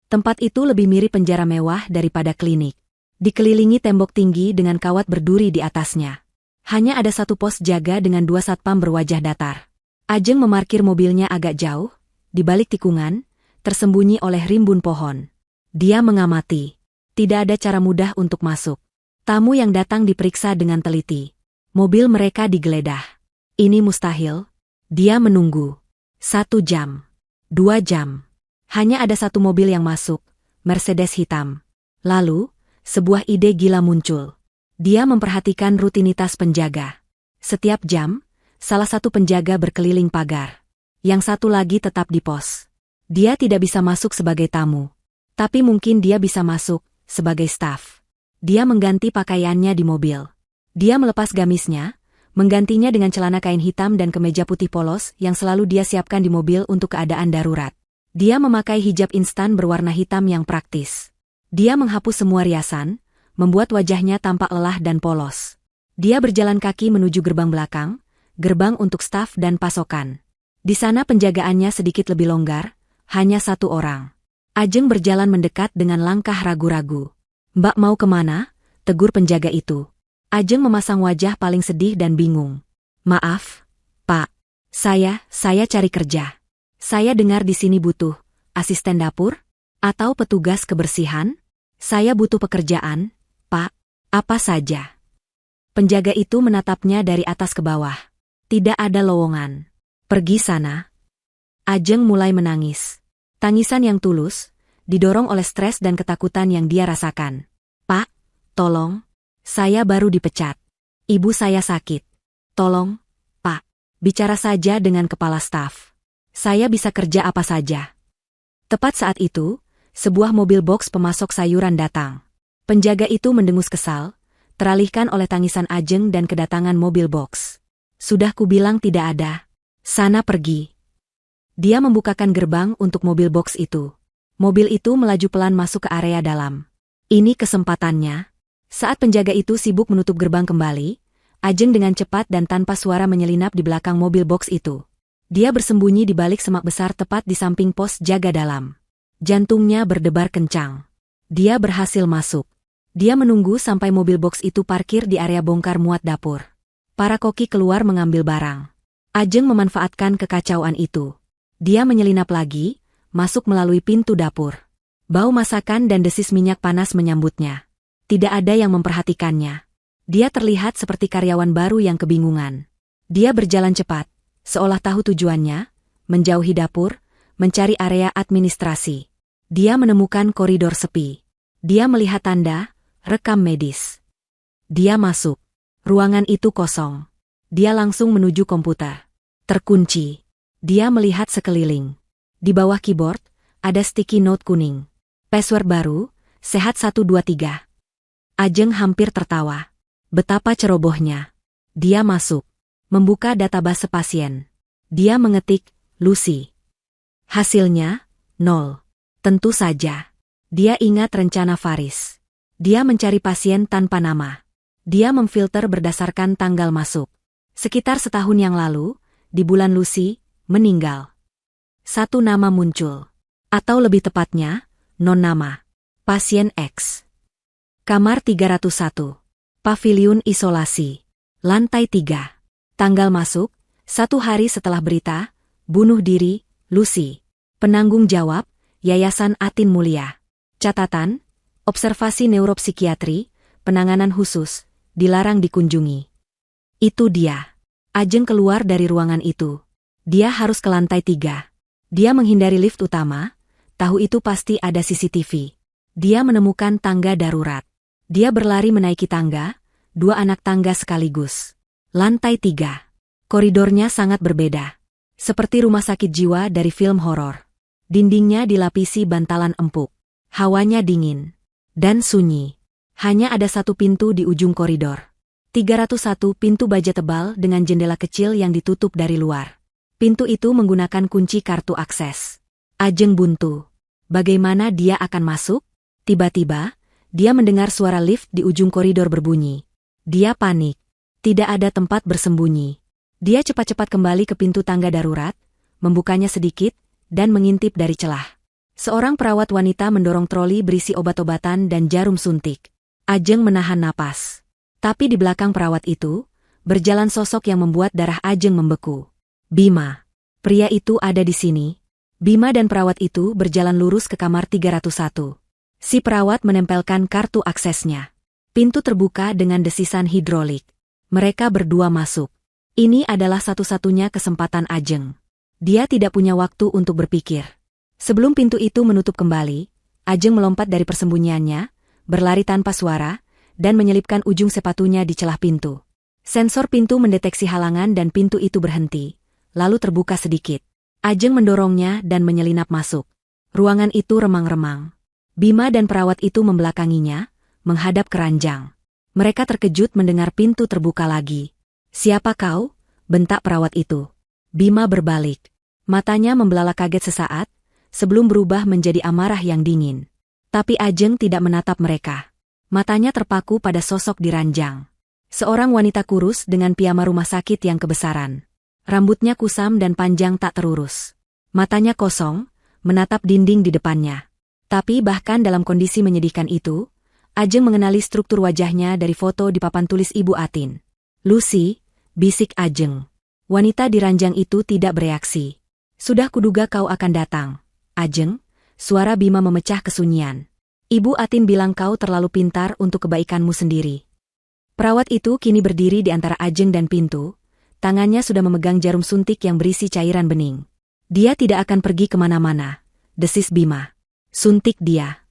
Speaker 1: Tempat itu lebih mirip penjara mewah daripada klinik. Dikelilingi tembok tinggi dengan kawat berduri di atasnya. Hanya ada satu pos jaga dengan 2 satpam berwajah datar. Ajeng memarkir mobilnya agak jauh, di balik tikungan, tersembunyi oleh rimbun pohon. Dia mengamati. Tidak ada cara mudah untuk masuk. Tamu yang datang diperiksa dengan teliti. Mobil mereka digeledah. Ini mustahil. Dia menunggu. 1 jam. 2 jam. Hanya ada satu mobil yang masuk, Mercedes hitam. Lalu, sebuah ide gila muncul. Dia memperhatikan rutinitas penjaga. Setiap jam, salah satu penjaga berkeliling pagar. Yang satu lagi tetap di pos. Dia tidak bisa masuk sebagai tamu. Tapi mungkin dia bisa masuk sebagai staf. Dia mengganti pakaiannya di mobil. Dia melepas gamisnya, menggantinya dengan celana kain hitam dan kemeja putih polos yang selalu dia siapkan di mobil untuk keadaan darurat. Dia memakai hijab instan berwarna hitam yang praktis. Dia menghapus semua riasan, membuat wajahnya tampak lelah dan polos. Dia berjalan kaki menuju gerbang belakang, gerbang untuk staf dan pasokan. Di sana penjagaannya sedikit lebih longgar, hanya satu orang. Ajeng berjalan mendekat dengan langkah ragu-ragu. "Mbak mau kemana?" tegur penjaga itu. Ajeng memasang wajah paling sedih dan bingung. "Maaf, Pak. Saya cari kerja. Saya dengar di sini butuh asisten dapur atau petugas kebersihan. Saya butuh pekerjaan, Pak. Apa saja?" Penjaga itu menatapnya dari atas ke bawah. "Tidak ada lowongan. Pergi sana." Ajeng mulai menangis. Tangisan yang tulus, didorong oleh stres dan ketakutan yang dia rasakan. "Pak, tolong. Saya baru dipecat. Ibu saya sakit. Tolong, Pak. Bicara saja dengan kepala staf. Saya bisa kerja apa saja." Tepat saat itu, sebuah mobil box pemasok sayuran datang. Penjaga itu mendengus kesal, teralihkan oleh tangisan Ajeng dan kedatangan mobil box. "Sudah kubilang tidak ada. Sana pergi." Dia membukakan gerbang untuk mobil box itu. Mobil itu melaju pelan masuk ke area dalam. Ini kesempatannya. Saat penjaga itu sibuk menutup gerbang kembali, Ajeng dengan cepat dan tanpa suara menyelinap di belakang mobil box itu. Dia bersembunyi di balik semak besar tepat di samping pos jaga dalam. Jantungnya berdebar kencang. Dia berhasil masuk. Dia menunggu sampai mobil box itu parkir di area bongkar muat dapur. Para koki keluar mengambil barang. Ajeng memanfaatkan kekacauan itu. Dia menyelinap lagi, masuk melalui pintu dapur. Bau masakan dan desis minyak panas menyambutnya. Tidak ada yang memperhatikannya. Dia terlihat seperti karyawan baru yang kebingungan. Dia berjalan cepat, seolah tahu tujuannya, menjauhi dapur, mencari area administrasi. Dia menemukan koridor sepi. Dia melihat tanda, rekam medis. Dia masuk. Ruangan itu kosong. Dia langsung menuju komputer. Terkunci. Dia melihat sekeliling. Di bawah keyboard, ada sticky note kuning. Password baru, sehat 123. Ajeng hampir tertawa. Betapa cerobohnya. Dia masuk. Membuka database pasien. Dia mengetik, Lucy. Hasilnya, 0. Tentu saja. Dia ingat rencana Faris. Dia mencari pasien tanpa nama. Dia memfilter berdasarkan tanggal masuk. Sekitar setahun yang lalu, di bulan Lucy, meninggal. Satu nama muncul. Atau lebih tepatnya, non nama. Pasien X. Kamar 301. Paviliun isolasi. Lantai 3. Tanggal masuk, 1 hari setelah berita, bunuh diri, Lucy. Penanggung jawab, Yayasan Atin Mulia. Catatan, observasi neuropsikiatri, penanganan khusus, dilarang dikunjungi. Itu dia. Ajeng keluar dari ruangan itu. Dia harus ke lantai 3. Dia menghindari lift utama, tahu itu pasti ada CCTV. Dia menemukan tangga darurat. Dia berlari menaiki tangga, 2 anak tangga sekaligus. Lantai 3. Koridornya sangat berbeda. Seperti rumah sakit jiwa dari film horor. Dindingnya dilapisi bantalan empuk. Hawanya dingin. Dan sunyi. Hanya ada satu pintu di ujung koridor. 301 pintu baja tebal dengan jendela kecil yang ditutup dari luar. Pintu itu menggunakan kunci kartu akses. Ajeng buntu. Bagaimana dia akan masuk? Tiba-tiba, dia mendengar suara lift di ujung koridor berbunyi. Dia panik. Tidak ada tempat bersembunyi. Dia cepat-cepat kembali ke pintu tangga darurat, membukanya sedikit, dan mengintip dari celah. Seorang perawat wanita mendorong troli berisi obat-obatan dan jarum suntik. Ajeng menahan napas. Tapi di belakang perawat itu, berjalan sosok yang membuat darah Ajeng membeku. Bima. Pria itu ada di sini. Bima dan perawat itu berjalan lurus ke kamar 301. Si perawat menempelkan kartu aksesnya. Pintu terbuka dengan desisan hidrolik. Mereka berdua masuk. Ini adalah satu-satunya kesempatan Ajeng. Dia tidak punya waktu untuk berpikir. Sebelum pintu itu menutup kembali, Ajeng melompat dari persembunyiannya, berlari tanpa suara, dan menyelipkan ujung sepatunya di celah pintu. Sensor pintu mendeteksi halangan dan pintu itu berhenti, lalu terbuka sedikit. Ajeng mendorongnya dan menyelinap masuk. Ruangan itu remang-remang. Bima dan perawat itu membelakanginya, menghadap ke ranjang. Mereka terkejut mendengar pintu terbuka lagi. "Siapa kau?" bentak perawat itu. Bima berbalik. Matanya membelalak kaget sesaat, sebelum berubah menjadi amarah yang dingin. Tapi Ajeng tidak menatap mereka. Matanya terpaku pada sosok di ranjang. Seorang wanita kurus dengan piyama rumah sakit yang kebesaran. Rambutnya kusam dan panjang tak terurus. Matanya kosong, menatap dinding di depannya. Tapi bahkan dalam kondisi menyedihkan itu, Ajeng mengenali struktur wajahnya dari foto di papan tulis Ibu Atin. "Lucy," bisik Ajeng. Wanita di ranjang itu tidak bereaksi. "Sudah kuduga kau akan datang, Ajeng," suara Bima memecah kesunyian. "Ibu Atin bilang kau terlalu pintar untuk kebaikanmu sendiri." Perawat itu kini berdiri di antara Ajeng dan pintu, tangannya sudah memegang jarum suntik yang berisi cairan bening. "Dia tidak akan pergi kemana-mana," desis Bima. "Suntik dia."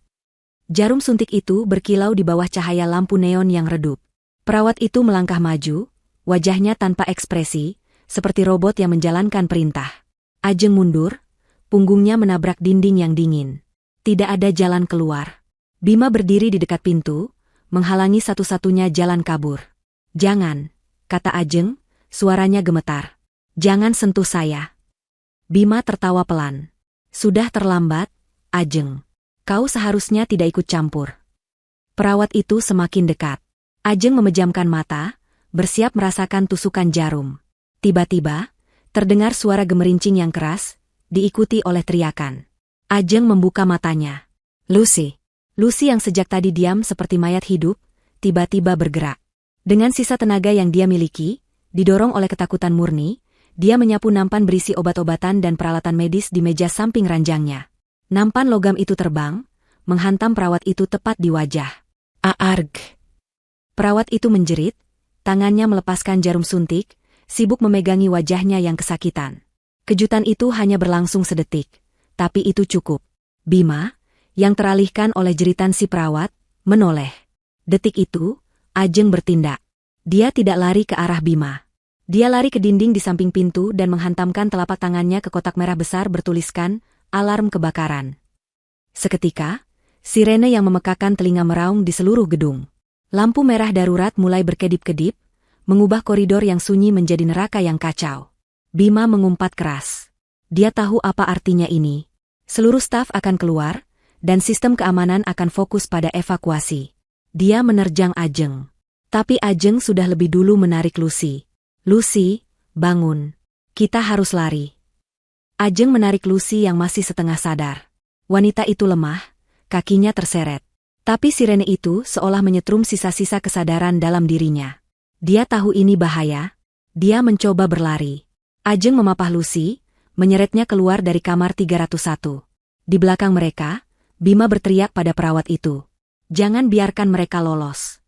Speaker 1: Jarum suntik itu berkilau di bawah cahaya lampu neon yang redup. Perawat itu melangkah maju, wajahnya tanpa ekspresi, seperti robot yang menjalankan perintah. Ajeng mundur, punggungnya menabrak dinding yang dingin. Tidak ada jalan keluar. Bima berdiri di dekat pintu, menghalangi satu-satunya jalan kabur. "Jangan," kata Ajeng, suaranya gemetar. "Jangan sentuh saya." Bima tertawa pelan. "Sudah terlambat, Ajeng. Kau seharusnya tidak ikut campur." Perawat itu semakin dekat. Ajeng memejamkan mata, bersiap merasakan tusukan jarum. Tiba-tiba, terdengar suara gemerincing yang keras, diikuti oleh teriakan. Ajeng membuka matanya. Lucy. Lucy yang sejak tadi diam seperti mayat hidup, tiba-tiba bergerak. Dengan sisa tenaga yang dia miliki, didorong oleh ketakutan murni, dia menyapu nampan berisi obat-obatan dan peralatan medis di meja samping ranjangnya. Nampan logam itu terbang, menghantam perawat itu tepat di wajah. "Aarg!" Perawat itu menjerit, tangannya melepaskan jarum suntik, sibuk memegangi wajahnya yang kesakitan. Kejutan itu hanya berlangsung sedetik, tapi itu cukup. Bima, yang teralihkan oleh jeritan si perawat, menoleh. Detik itu, Ajeng bertindak. Dia tidak lari ke arah Bima. Dia lari ke dinding di samping pintu dan menghantamkan telapak tangannya ke kotak merah besar bertuliskan, "Alarm kebakaran." Seketika, sirene yang memekakan telinga meraung di seluruh gedung. Lampu merah darurat mulai berkedip-kedip, mengubah koridor yang sunyi menjadi neraka yang kacau. Bima mengumpat keras. Dia tahu apa artinya ini. Seluruh staf akan keluar, dan sistem keamanan akan fokus pada evakuasi. Dia menerjang Ajeng. Tapi Ajeng sudah lebih dulu menarik Lucy. "Lucy, bangun. Kita harus lari." Ajeng menarik Lucy yang masih setengah sadar. Wanita itu lemah, kakinya terseret. Tapi sirene itu seolah menyetrum sisa-sisa kesadaran dalam dirinya. Dia tahu ini bahaya. Dia mencoba berlari. Ajeng memapah Lucy, menyeretnya keluar dari kamar 301. Di belakang mereka, Bima berteriak pada perawat itu. "Jangan biarkan mereka lolos."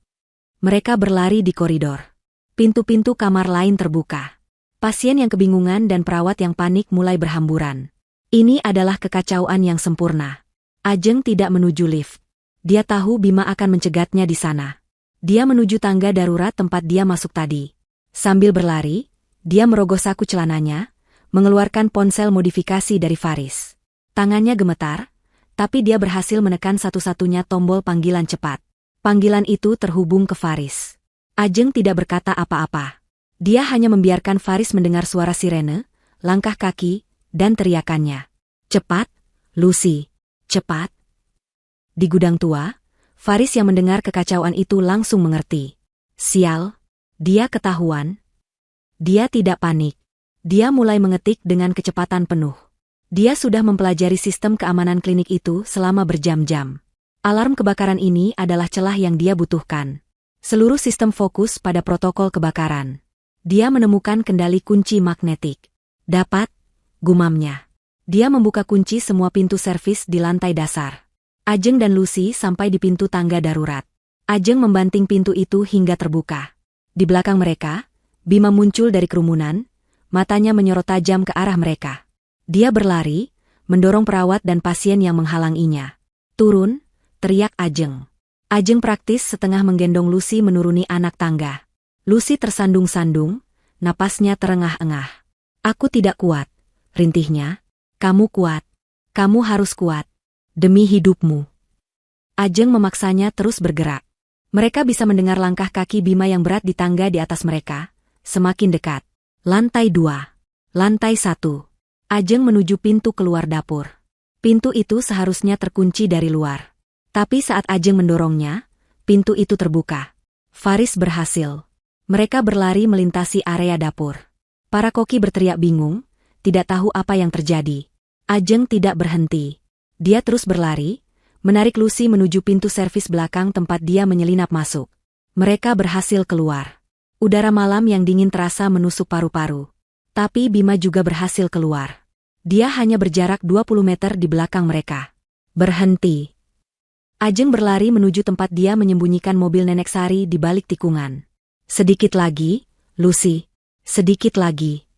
Speaker 1: Mereka berlari di koridor. Pintu-pintu kamar lain terbuka. Pasien yang kebingungan dan perawat yang panik mulai berhamburan. Ini adalah kekacauan yang sempurna. Ajeng tidak menuju lift. Dia tahu Bima akan mencegatnya di sana. Dia menuju tangga darurat tempat dia masuk tadi. Sambil berlari, dia merogoh saku celananya, mengeluarkan ponsel modifikasi dari Faris. Tangannya gemetar, tapi dia berhasil menekan satu-satunya tombol panggilan cepat. Panggilan itu terhubung ke Faris. Ajeng tidak berkata apa-apa. Dia hanya membiarkan Faris mendengar suara sirene, langkah kaki, dan teriakannya. "Cepat, Lucy, cepat." Di gudang tua, Faris yang mendengar kekacauan itu langsung mengerti. Sial, dia ketahuan. Dia tidak panik. Dia mulai mengetik dengan kecepatan penuh. Dia sudah mempelajari sistem keamanan klinik itu selama berjam-jam. Alarm kebakaran ini adalah celah yang dia butuhkan. Seluruh sistem fokus pada protokol kebakaran. Dia menemukan kendali kunci magnetik. "Dapat," gumamnya. Dia membuka kunci semua pintu servis di lantai dasar. Ajeng dan Lucy sampai di pintu tangga darurat. Ajeng membanting pintu itu hingga terbuka. Di belakang mereka, Bima muncul dari kerumunan, matanya menyorot tajam ke arah mereka. Dia berlari, mendorong perawat dan pasien yang menghalanginya. "Turun," teriak Ajeng. Ajeng praktis setengah menggendong Lucy menuruni anak tangga. Lucy tersandung-sandung, napasnya terengah-engah. "Aku tidak kuat," rintihnya. "Kamu kuat. Kamu harus kuat. Demi hidupmu." Ajeng memaksanya terus bergerak. Mereka bisa mendengar langkah kaki Bima yang berat di tangga di atas mereka. Semakin dekat. Lantai 2. Lantai 1. Ajeng menuju pintu keluar dapur. Pintu itu seharusnya terkunci dari luar. Tapi saat Ajeng mendorongnya, pintu itu terbuka. Faris berhasil. Mereka berlari melintasi area dapur. Para koki berteriak bingung, tidak tahu apa yang terjadi. Ajeng tidak berhenti. Dia terus berlari, menarik Lucy menuju pintu servis belakang tempat dia menyelinap masuk. Mereka berhasil keluar. Udara malam yang dingin terasa menusuk paru-paru. Tapi Bima juga berhasil keluar. Dia hanya berjarak 20 meter di belakang mereka. Berhenti. Ajeng berlari menuju tempat dia menyembunyikan mobil Nenek Sari di balik tikungan. Sedikit lagi, Lucy. Sedikit lagi.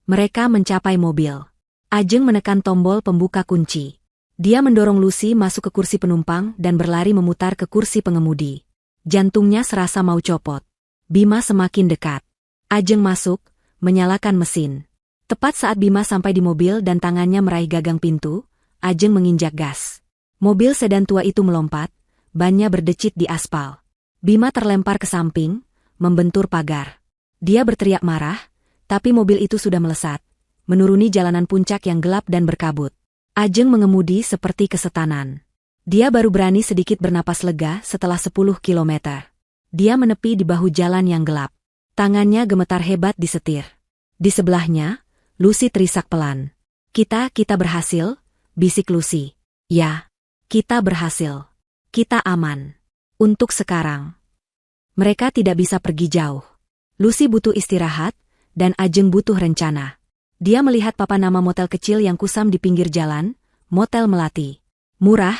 Speaker 1: Mereka mencapai mobil. Ajeng menekan tombol pembuka kunci. Dia mendorong Lucy masuk ke kursi penumpang dan berlari memutar ke kursi pengemudi. Jantungnya serasa mau copot. Bima semakin dekat. Ajeng masuk, menyalakan mesin. Tepat saat Bima sampai di mobil dan tangannya meraih gagang pintu, Ajeng menginjak gas. Mobil sedan tua itu melompat, bannya berdecit di aspal. Bima terlempar ke samping, membentur pagar. Dia berteriak marah, tapi mobil itu sudah melesat, menuruni jalanan puncak yang gelap dan berkabut. Ajeng mengemudi seperti kesetanan. Dia baru berani sedikit bernapas lega setelah 10 kilometer. Dia menepi di bahu jalan yang gelap. Tangannya gemetar hebat di setir. Di sebelahnya, Lucy terisak pelan. Kita berhasil, bisik Lucy. Ya, kita berhasil. Kita aman. Untuk sekarang. Mereka tidak bisa pergi jauh. Lucy butuh istirahat, dan Ajeng butuh rencana. Dia melihat papan nama motel kecil yang kusam di pinggir jalan, Motel Melati. Murah,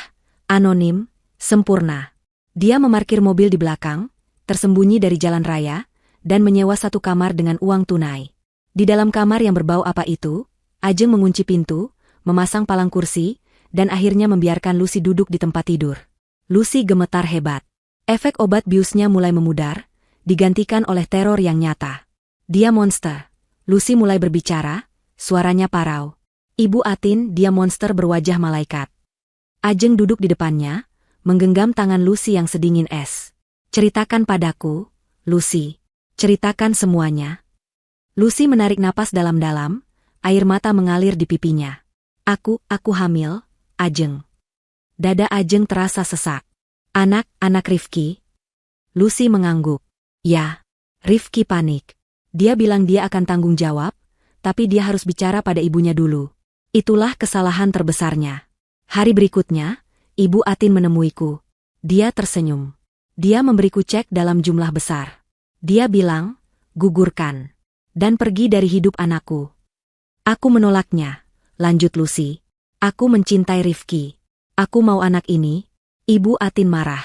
Speaker 1: anonim, sempurna. Dia memarkir mobil di belakang, tersembunyi dari jalan raya, dan menyewa satu kamar dengan uang tunai. Di dalam kamar yang berbau apa itu, Ajeng mengunci pintu, memasang palang kursi, dan akhirnya membiarkan Lucy duduk di tempat tidur. Lucy gemetar hebat. Efek obat biusnya mulai memudar, digantikan oleh teror yang nyata. Dia monster. Lucy mulai berbicara, suaranya parau. Ibu Atin, dia monster berwajah malaikat. Ajeng duduk di depannya, menggenggam tangan Lucy yang sedingin es. Ceritakan padaku, Lucy. Ceritakan semuanya. Lucy menarik napas dalam-dalam, air mata mengalir di pipinya. Aku hamil, Ajeng. Dada Ajeng terasa sesak. Anak Rifki. Lucy mengangguk. Ya, Rifki panik. Dia bilang dia akan tanggung jawab, tapi dia harus bicara pada ibunya dulu. Itulah kesalahan terbesarnya. Hari berikutnya, Ibu Atin menemuiku. Dia tersenyum. Dia memberiku cek dalam jumlah besar. Dia bilang, gugurkan. Dan pergi dari hidup anakku. Aku menolaknya, lanjut Lucy. Aku mencintai Rifki. Aku mau anak ini. Ibu Atin marah.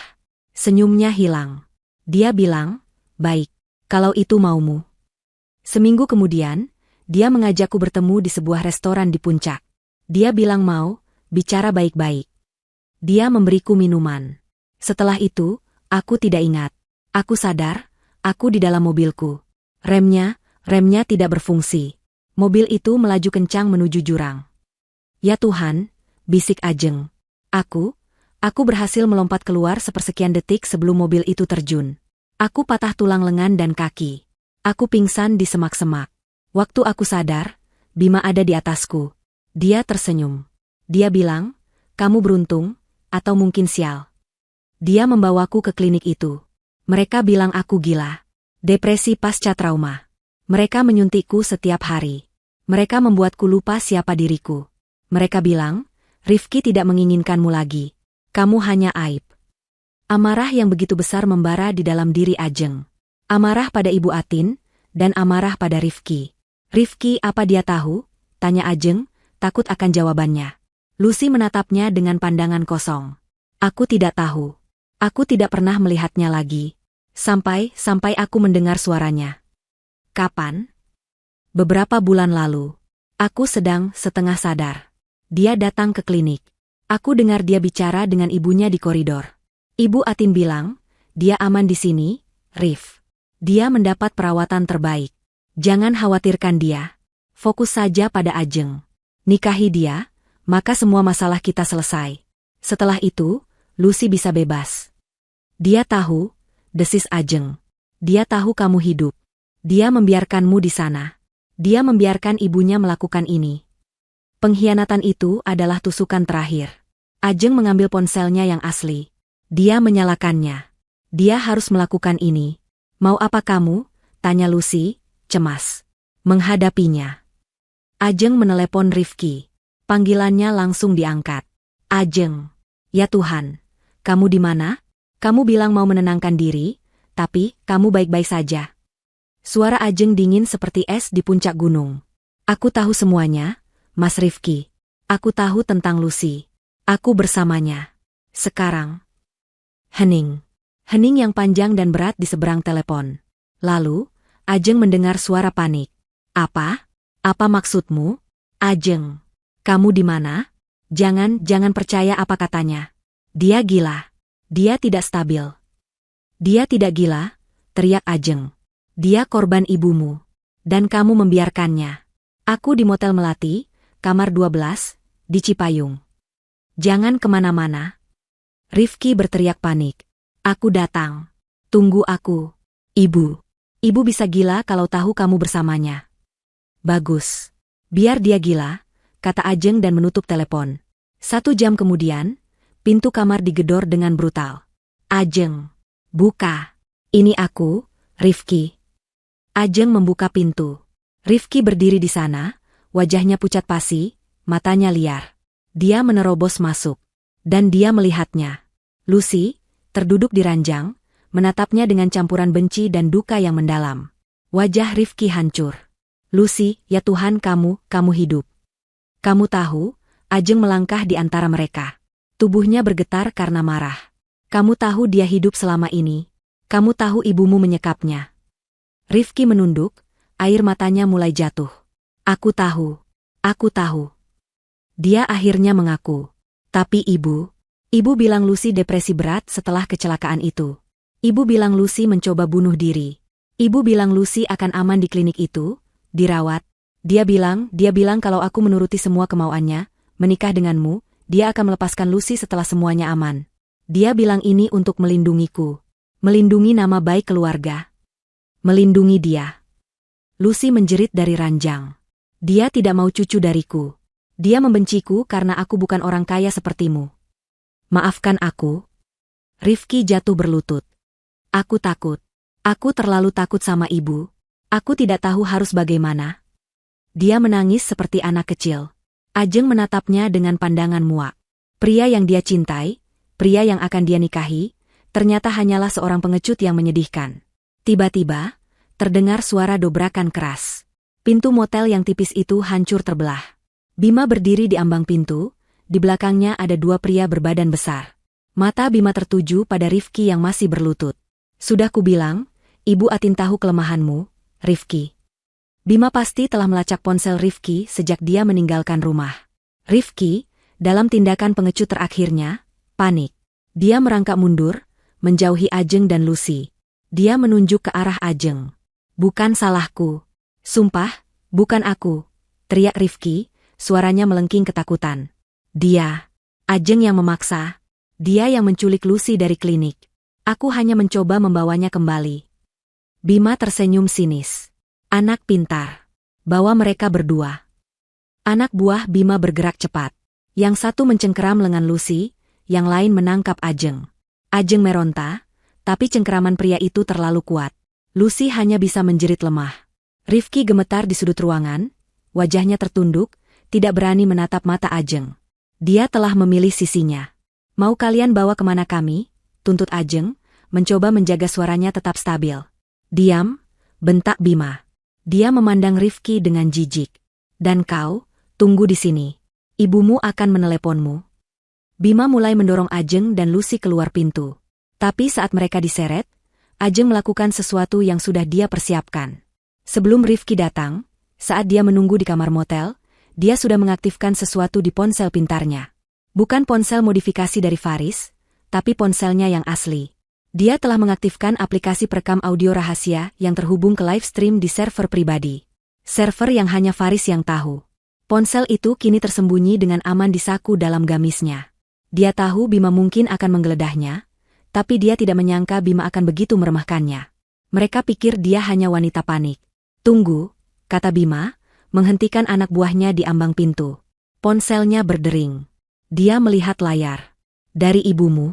Speaker 1: Senyumnya hilang. Dia bilang, baik, kalau itu maumu. Seminggu kemudian, dia mengajakku bertemu di sebuah restoran di puncak. Dia bilang mau, bicara baik-baik. Dia memberiku minuman. Setelah itu, aku tidak ingat. Aku sadar, aku di dalam mobilku. Remnya tidak berfungsi. Mobil itu melaju kencang menuju jurang. Ya Tuhan, bisik Ajeng. Aku berhasil melompat keluar sepersekian detik sebelum mobil itu terjun. Aku patah tulang lengan dan kaki. Aku pingsan di semak-semak. Waktu aku sadar, Bima ada di atasku. Dia tersenyum. Dia bilang, kamu beruntung, atau mungkin sial. Dia membawaku ke klinik itu. Mereka bilang aku gila. Depresi pasca trauma. Mereka menyuntikku setiap hari. Mereka membuatku lupa siapa diriku. Mereka bilang, Rifki tidak menginginkanmu lagi. Kamu hanya aib. Amarah yang begitu besar membara di dalam diri Ajeng. Amarah pada Ibu Atin, dan amarah pada Rifki. Rifki apa dia tahu? Tanya Ajeng, takut akan jawabannya. Lucy menatapnya dengan pandangan kosong. Aku tidak tahu. Aku tidak pernah melihatnya lagi. Sampai aku mendengar suaranya. Kapan? Beberapa bulan lalu. Aku sedang setengah sadar. Dia datang ke klinik. Aku dengar dia bicara dengan ibunya di koridor. Ibu Atin bilang, dia aman di sini, Rif. Dia mendapat perawatan terbaik. Jangan khawatirkan dia. Fokus saja pada Ajeng. Nikahi dia, maka semua masalah kita selesai. Setelah itu, Lucy bisa bebas. Dia tahu, desis Ajeng. Dia tahu kamu hidup. Dia membiarkanmu di sana. Dia membiarkan ibunya melakukan ini. Pengkhianatan itu adalah tusukan terakhir. Ajeng mengambil ponselnya yang asli. Dia menyalakannya. Dia harus melakukan ini. Mau apa kamu? Tanya Lucy, cemas. Menghadapinya. Ajeng menelepon Rifki. Panggilannya langsung diangkat. Ajeng. Ya Tuhan. Kamu di mana? Kamu bilang mau menenangkan diri, tapi kamu baik-baik saja. Suara Ajeng dingin seperti es di puncak gunung. Aku tahu semuanya, Mas Rifki. Aku tahu tentang Lucy. Aku bersamanya. Sekarang. Hening. Hening yang panjang dan berat di seberang telepon. Lalu, Ajeng mendengar suara panik. Apa? Apa maksudmu? Ajeng. Kamu di mana? Jangan percaya apa katanya. Dia gila. Dia tidak stabil. Dia tidak gila, teriak Ajeng. Dia korban ibumu. Dan kamu membiarkannya. Aku di Motel Melati, kamar 12, di Cipayung. Jangan kemana-mana. Rifki berteriak panik. Aku datang. Tunggu aku. Ibu. Ibu bisa gila kalau tahu kamu bersamanya. Bagus. Biar dia gila, kata Ajeng dan menutup telepon. 1 jam kemudian, pintu kamar digedor dengan brutal. Ajeng. Buka. Ini aku, Rifki. Ajeng membuka pintu. Rifki berdiri di sana, wajahnya pucat pasi, matanya liar. Dia menerobos masuk. Dan dia melihatnya. Lucy, terduduk di ranjang, menatapnya dengan campuran benci dan duka yang mendalam. Wajah Rifki hancur. Lucy, ya Tuhan kamu hidup. Kamu tahu, Ajeng melangkah di antara mereka. Tubuhnya bergetar karena marah. Kamu tahu dia hidup selama ini. Kamu tahu ibumu menyekapnya. Rifki menunduk, air matanya mulai jatuh. Aku tahu. Aku tahu. Dia akhirnya mengaku. Tapi ibu bilang Lucy depresi berat setelah kecelakaan itu. Ibu bilang Lucy mencoba bunuh diri. Ibu bilang Lucy akan aman di klinik itu, dirawat. Dia bilang kalau aku menuruti semua kemauannya, menikah denganmu, dia akan melepaskan Lucy setelah semuanya aman. Dia bilang ini untuk melindungiku. Melindungi nama baik keluarga. Melindungi dia. Lucy menjerit dari ranjang. Dia tidak mau cucu dariku. Dia membenciku karena aku bukan orang kaya sepertimu. Maafkan aku. Rifki jatuh berlutut. Aku takut. Aku terlalu takut sama ibu. Aku tidak tahu harus bagaimana. Dia menangis seperti anak kecil. Ajeng menatapnya dengan pandangan muak. Pria yang dia cintai, pria yang akan dia nikahi, ternyata hanyalah seorang pengecut yang menyedihkan. Tiba-tiba, terdengar suara dobrakan keras. Pintu motel yang tipis itu hancur terbelah. Bima berdiri di ambang pintu, di belakangnya ada 2 pria berbadan besar. Mata Bima tertuju pada Rifki yang masih berlutut. Sudah kubilang, Ibu Atin tahu kelemahanmu, Rifki. Bima pasti telah melacak ponsel Rifki sejak dia meninggalkan rumah. Rifki, dalam tindakan pengecut terakhirnya, panik. Dia merangkak mundur, menjauhi Ajeng dan Lucy. Dia menunjuk ke arah Ajeng. Bukan salahku. Sumpah, bukan aku, teriak Rifki, suaranya melengking ketakutan. Dia, Ajeng yang memaksa. Dia yang menculik Lucy dari klinik. Aku hanya mencoba membawanya kembali. Bima tersenyum sinis. Anak pintar. Bawa mereka berdua. Anak buah Bima bergerak cepat. Yang satu mencengkeram lengan Lucy, yang lain menangkap Ajeng. Ajeng meronta, tapi cengkeraman pria itu terlalu kuat. Lucy hanya bisa menjerit lemah. Rifki gemetar di sudut ruangan, wajahnya tertunduk, tidak berani menatap mata Ajeng. Dia telah memilih sisinya. Mau kalian bawa kemana kami? Tuntut Ajeng, mencoba menjaga suaranya tetap stabil. Diam, bentak Bima. Dia memandang Rifki dengan jijik. Dan kau, tunggu di sini. Ibumu akan meneleponmu. Bima mulai mendorong Ajeng dan Lucy keluar pintu. Tapi saat mereka diseret, Ajeng melakukan sesuatu yang sudah dia persiapkan. Sebelum Rifki datang, saat dia menunggu di kamar motel, dia sudah mengaktifkan sesuatu di ponsel pintarnya. Bukan ponsel modifikasi dari Faris, tapi ponselnya yang asli. Dia telah mengaktifkan aplikasi perekam audio rahasia yang terhubung ke live stream di server pribadi. Server yang hanya Faris yang tahu. Ponsel itu kini tersembunyi dengan aman di saku dalam gamisnya. Dia tahu Bima mungkin akan menggeledahnya, tapi dia tidak menyangka Bima akan begitu meremehkannya. Mereka pikir dia hanya wanita panik. Tunggu, kata Bima, menghentikan anak buahnya di ambang pintu. Ponselnya berdering. Dia melihat layar. Dari ibumu?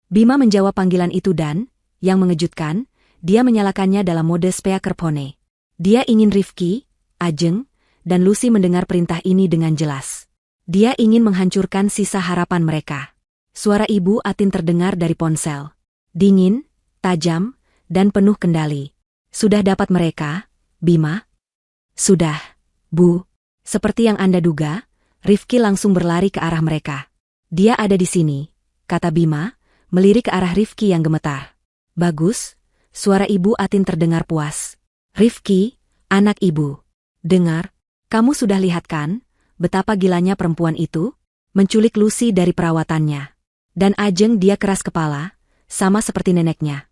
Speaker 1: Bima menjawab panggilan itu dan, yang mengejutkan, dia menyalakannya dalam mode speakerphone. Dia ingin Rifki, Ajeng, dan Lucy mendengar perintah ini dengan jelas. Dia ingin menghancurkan sisa harapan mereka. Suara Ibu Atin terdengar dari ponsel. Dingin, tajam, dan penuh kendali. Sudah dapat mereka, Bima? Sudah, Bu. Seperti yang Anda duga, Rifki langsung berlari ke arah mereka. Dia ada di sini, kata Bima, melirik ke arah Rifki yang gemetar. Bagus, suara Ibu Atin terdengar puas. Rifki, anak Ibu. Dengar, kamu sudah lihat kan, betapa gilanya perempuan itu? Menculik Lucy dari perawatannya. Dan Ajeng dia keras kepala, sama seperti neneknya.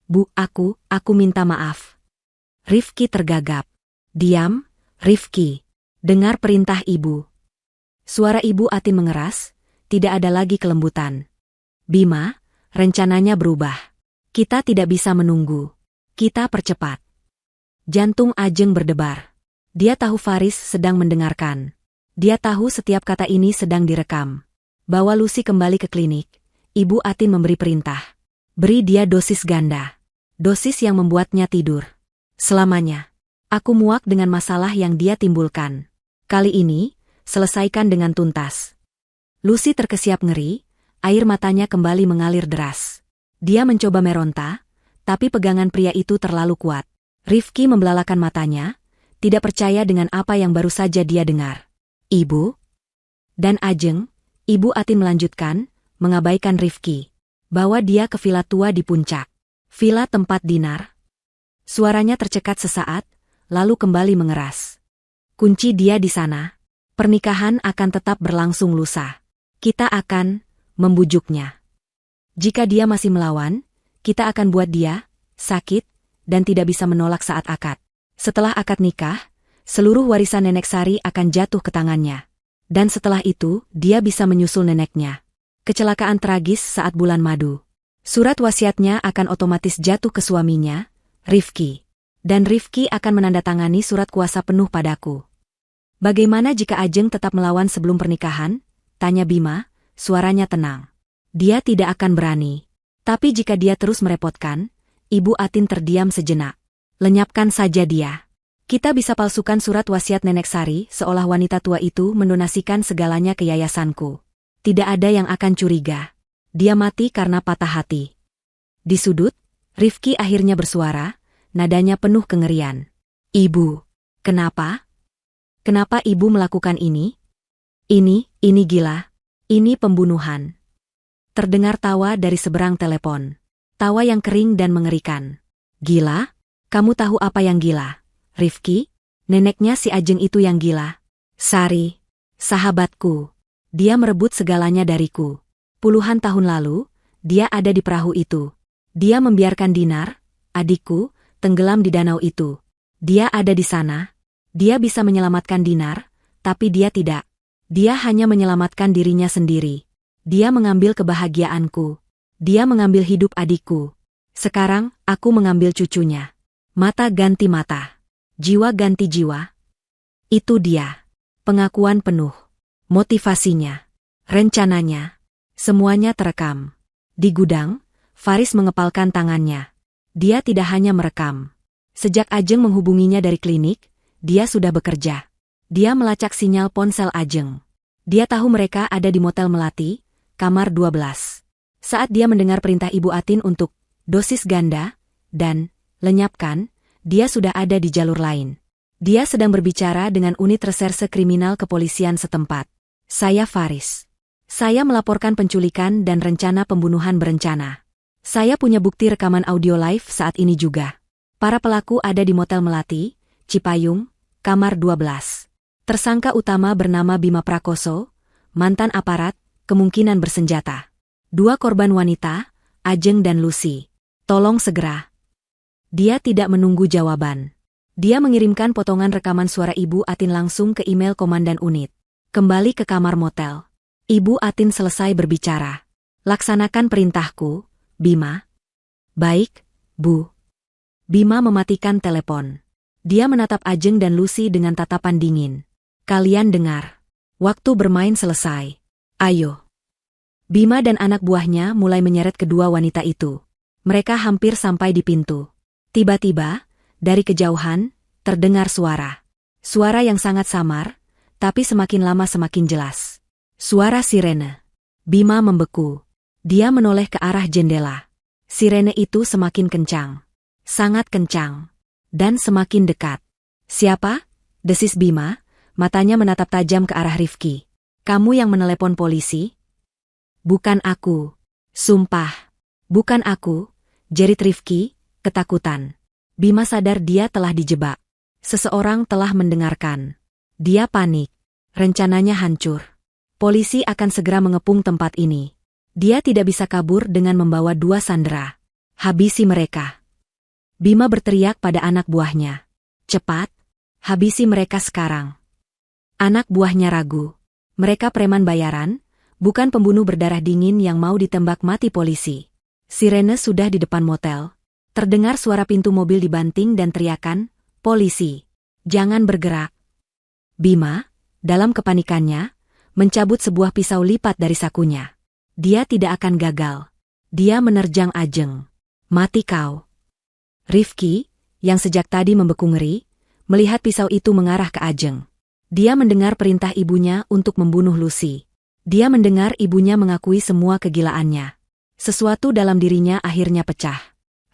Speaker 1: Bu, aku minta maaf. Rifki tergagap. Diam, Rifki. Dengar perintah Ibu. Suara Ibu Atin mengeras, tidak ada lagi kelembutan. Bima, rencananya berubah. Kita tidak bisa menunggu. Kita percepat. Jantung Ajeng berdebar. Dia tahu Faris sedang mendengarkan. Dia tahu setiap kata ini sedang direkam. Bawa Lucy kembali ke klinik. Ibu Atin memberi perintah. Beri dia dosis ganda. Dosis yang membuatnya tidur. Selamanya. Aku muak dengan masalah yang dia timbulkan. Kali ini, selesaikan dengan tuntas. Lucy terkesiap ngeri, air matanya kembali mengalir deras. Dia mencoba meronta, tapi pegangan pria itu terlalu kuat. Rifki membelalakan matanya, tidak percaya dengan apa yang baru saja dia dengar. Ibu? Dan Ajeng, Ibu Atin melanjutkan, mengabaikan Rifki. Bawa dia ke villa tua di puncak. Villa tempat dinar. Suaranya tercekat sesaat, lalu kembali mengeras. Kunci dia di sana. Pernikahan akan tetap berlangsung lusa. Kita akan membujuknya. Jika dia masih melawan, kita akan buat dia sakit dan tidak bisa menolak saat akad. Setelah akad nikah, seluruh warisan Nenek Sari akan jatuh ke tangannya. Dan setelah itu, dia bisa menyusul neneknya. Kecelakaan tragis saat bulan madu. Surat wasiatnya akan otomatis jatuh ke suaminya, Rifki. Dan Rifki akan menandatangani surat kuasa penuh padaku. Bagaimana jika Ajeng tetap melawan sebelum pernikahan? Tanya Bima, suaranya tenang. Dia tidak akan berani. Tapi jika dia terus merepotkan, Ibu Atin terdiam sejenak. Lenyapkan saja dia. Kita bisa palsukan surat wasiat Nenek Sari seolah wanita tua itu mendonasikan segalanya ke yayasanku. Tidak ada yang akan curiga. Dia mati karena patah hati. Di sudut, Rifki akhirnya bersuara, nadanya penuh kengerian. Ibu, kenapa? Kenapa ibu melakukan ini? Ini gila. Ini pembunuhan. Terdengar tawa dari seberang telepon. Tawa yang kering dan mengerikan. Gila? Kamu tahu apa yang gila? Rifki? Neneknya si Ajeng itu yang gila. Sari, sahabatku. Dia merebut segalanya dariku. Puluhan tahun lalu, dia ada di perahu itu. Dia membiarkan Dinar, adikku, tenggelam di danau itu. Dia ada di sana. Dia bisa menyelamatkan Dinar, tapi dia tidak. Dia hanya menyelamatkan dirinya sendiri. Dia mengambil kebahagiaanku. Dia mengambil hidup adikku. Sekarang, aku mengambil cucunya. Mata ganti mata. Jiwa ganti jiwa. Itu dia. Pengakuan penuh. Motivasinya. Rencananya. Semuanya terekam. Di gudang, Faris mengepalkan tangannya. Dia tidak hanya merekam. Sejak Ajeng menghubunginya dari klinik, dia sudah bekerja. Dia melacak sinyal ponsel Ajeng. Dia tahu mereka ada di Motel Melati, kamar 12. Saat dia mendengar perintah Ibu Atin untuk dosis ganda dan lenyapkan, dia sudah ada di jalur lain. Dia sedang berbicara dengan unit reserse kriminal kepolisian setempat. Saya Faris. Saya melaporkan penculikan dan rencana pembunuhan berencana. Saya punya bukti rekaman audio live saat ini juga. Para pelaku ada di Motel Melati, Cipayung, kamar 12. Tersangka utama bernama Bima Prakoso, mantan aparat, kemungkinan bersenjata. 2 korban wanita, Ajeng dan Lucy. Tolong segera. Dia tidak menunggu jawaban. Dia mengirimkan potongan rekaman suara Ibu Atin langsung ke email komandan unit. Kembali ke kamar motel. Ibu Atin selesai berbicara. Laksanakan perintahku, Bima. Baik, Bu. Bima mematikan telepon. Dia menatap Ajeng dan Lucy dengan tatapan dingin. Kalian dengar. Waktu bermain selesai. Ayo. Bima dan anak buahnya mulai menyeret kedua wanita itu. Mereka hampir sampai di pintu. Tiba-tiba, dari kejauhan, terdengar suara. Suara yang sangat samar, tapi semakin lama semakin jelas. Suara sirene. Bima membeku. Dia menoleh ke arah jendela. Sirene itu semakin kencang. Sangat kencang. Dan semakin dekat. Siapa? Desis Bima, matanya menatap tajam ke arah Rifki. Kamu yang menelepon polisi? Bukan aku. Sumpah. Bukan aku, jerit Rifki, ketakutan. Bima sadar dia telah dijebak. Seseorang telah mendengarkan. Dia panik. Rencananya hancur. Polisi akan segera mengepung tempat ini. Dia tidak bisa kabur dengan membawa 2 sandera. Habisi mereka. Bima berteriak pada anak buahnya. Cepat, habisi mereka sekarang. Anak buahnya ragu. Mereka preman bayaran, bukan pembunuh berdarah dingin yang mau ditembak mati polisi. Sirene sudah di depan motel. Terdengar suara pintu mobil dibanting dan teriakan, polisi, jangan bergerak. Bima, dalam kepanikannya, mencabut sebuah pisau lipat dari sakunya. Dia tidak akan gagal. Dia menerjang Ajeng. Mati kau. Rifki, yang sejak tadi membeku ngeri, melihat pisau itu mengarah ke Ajeng. Dia mendengar perintah ibunya untuk membunuh Lucy. Dia mendengar ibunya mengakui semua kegilaannya. Sesuatu dalam dirinya akhirnya pecah.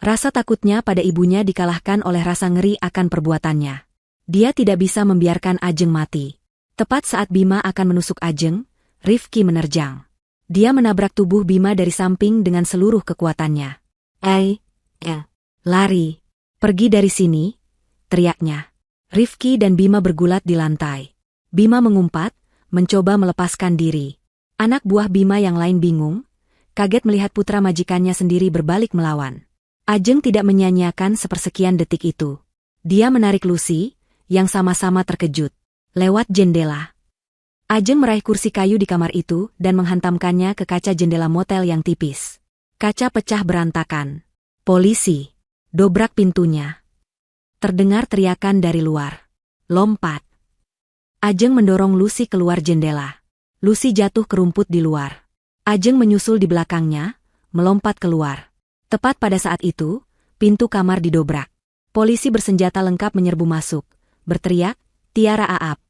Speaker 1: Rasa takutnya pada ibunya dikalahkan oleh rasa ngeri akan perbuatannya. Dia tidak bisa membiarkan Ajeng mati. Tepat saat Bima akan menusuk Ajeng, Rifki menerjang. Dia menabrak tubuh Bima dari samping dengan seluruh kekuatannya. Lari. Pergi dari sini, teriaknya. Rifki dan Bima bergulat di lantai. Bima mengumpat, mencoba melepaskan diri. Anak buah Bima yang lain bingung, kaget melihat putra majikannya sendiri berbalik melawan. Ajeng tidak menyanyiakan sepersekian detik itu. Dia menarik Lucy, yang sama-sama terkejut. Lewat jendela. Ajeng meraih kursi kayu di kamar itu dan menghantamkannya ke kaca jendela motel yang tipis. Kaca pecah berantakan. Polisi. Dobrak pintunya. Terdengar teriakan dari luar. Lompat. Ajeng mendorong Lucy keluar jendela. Lucy jatuh ke rumput di luar. Ajeng menyusul di belakangnya, melompat keluar. Tepat pada saat itu, pintu kamar didobrak. Polisi bersenjata lengkap menyerbu masuk, berteriak, Tiara Aap.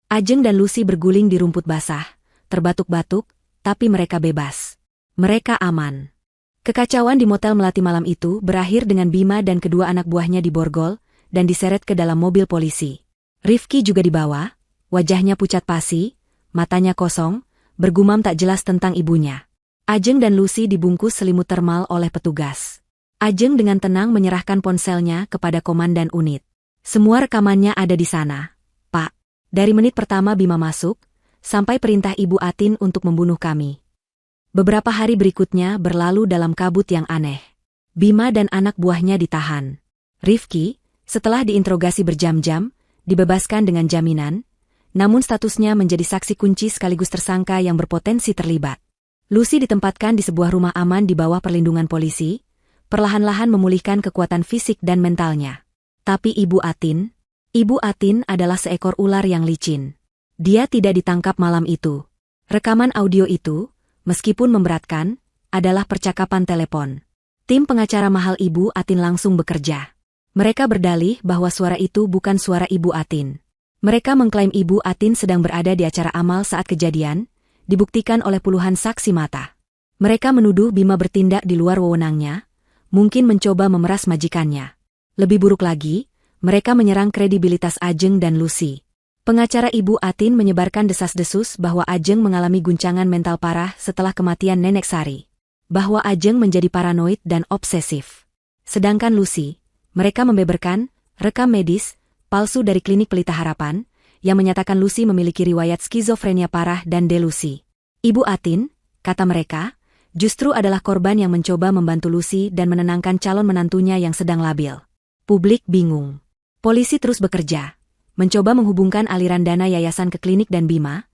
Speaker 1: Ajeng dan Lucy berguling di rumput basah, terbatuk-batuk, tapi mereka bebas. Mereka aman. Kekacauan di motel melati malam itu berakhir dengan Bima dan kedua anak buahnya diborgol dan diseret ke dalam mobil polisi. Rifki juga dibawa, wajahnya pucat pasi, matanya kosong, bergumam tak jelas tentang ibunya. Ajeng dan Lucy dibungkus selimut termal oleh petugas. Ajeng dengan tenang menyerahkan ponselnya kepada komandan unit. Semua rekamannya ada di sana, Pak. Dari menit pertama Bima masuk, sampai perintah Ibu Atin untuk membunuh kami. Beberapa hari berikutnya berlalu dalam kabut yang aneh. Bima dan anak buahnya ditahan. Rifki, setelah diinterogasi berjam-jam, dibebaskan dengan jaminan, namun statusnya menjadi saksi kunci sekaligus tersangka yang berpotensi terlibat. Lucy ditempatkan di sebuah rumah aman di bawah perlindungan polisi, perlahan-lahan memulihkan kekuatan fisik dan mentalnya. Tapi Ibu Atin adalah seekor ular yang licin. Dia tidak ditangkap malam itu. Rekaman audio itu, meskipun memberatkan, adalah percakapan telepon. Tim pengacara mahal Ibu Atin langsung bekerja. Mereka berdalih bahwa suara itu bukan suara Ibu Atin. Mereka mengklaim Ibu Atin sedang berada di acara amal saat kejadian, dibuktikan oleh puluhan saksi mata. Mereka menuduh Bima bertindak di luar wewenangnya, mungkin mencoba memeras majikannya. Lebih buruk lagi, mereka menyerang kredibilitas Ajeng dan Lucy. Pengacara Ibu Atin menyebarkan desas-desus bahwa Ajeng mengalami guncangan mental parah setelah kematian Nenek Sari. Bahwa Ajeng menjadi paranoid dan obsesif. Sedangkan Lucy, mereka membeberkan rekam medis palsu dari klinik Pelita Harapan yang menyatakan Lucy memiliki riwayat skizofrenia parah dan delusi. Ibu Atin, kata mereka, justru adalah korban yang mencoba membantu Lucy dan menenangkan calon menantunya yang sedang labil. Publik bingung. Polisi terus bekerja, mencoba menghubungkan aliran dana yayasan ke klinik dan Bima,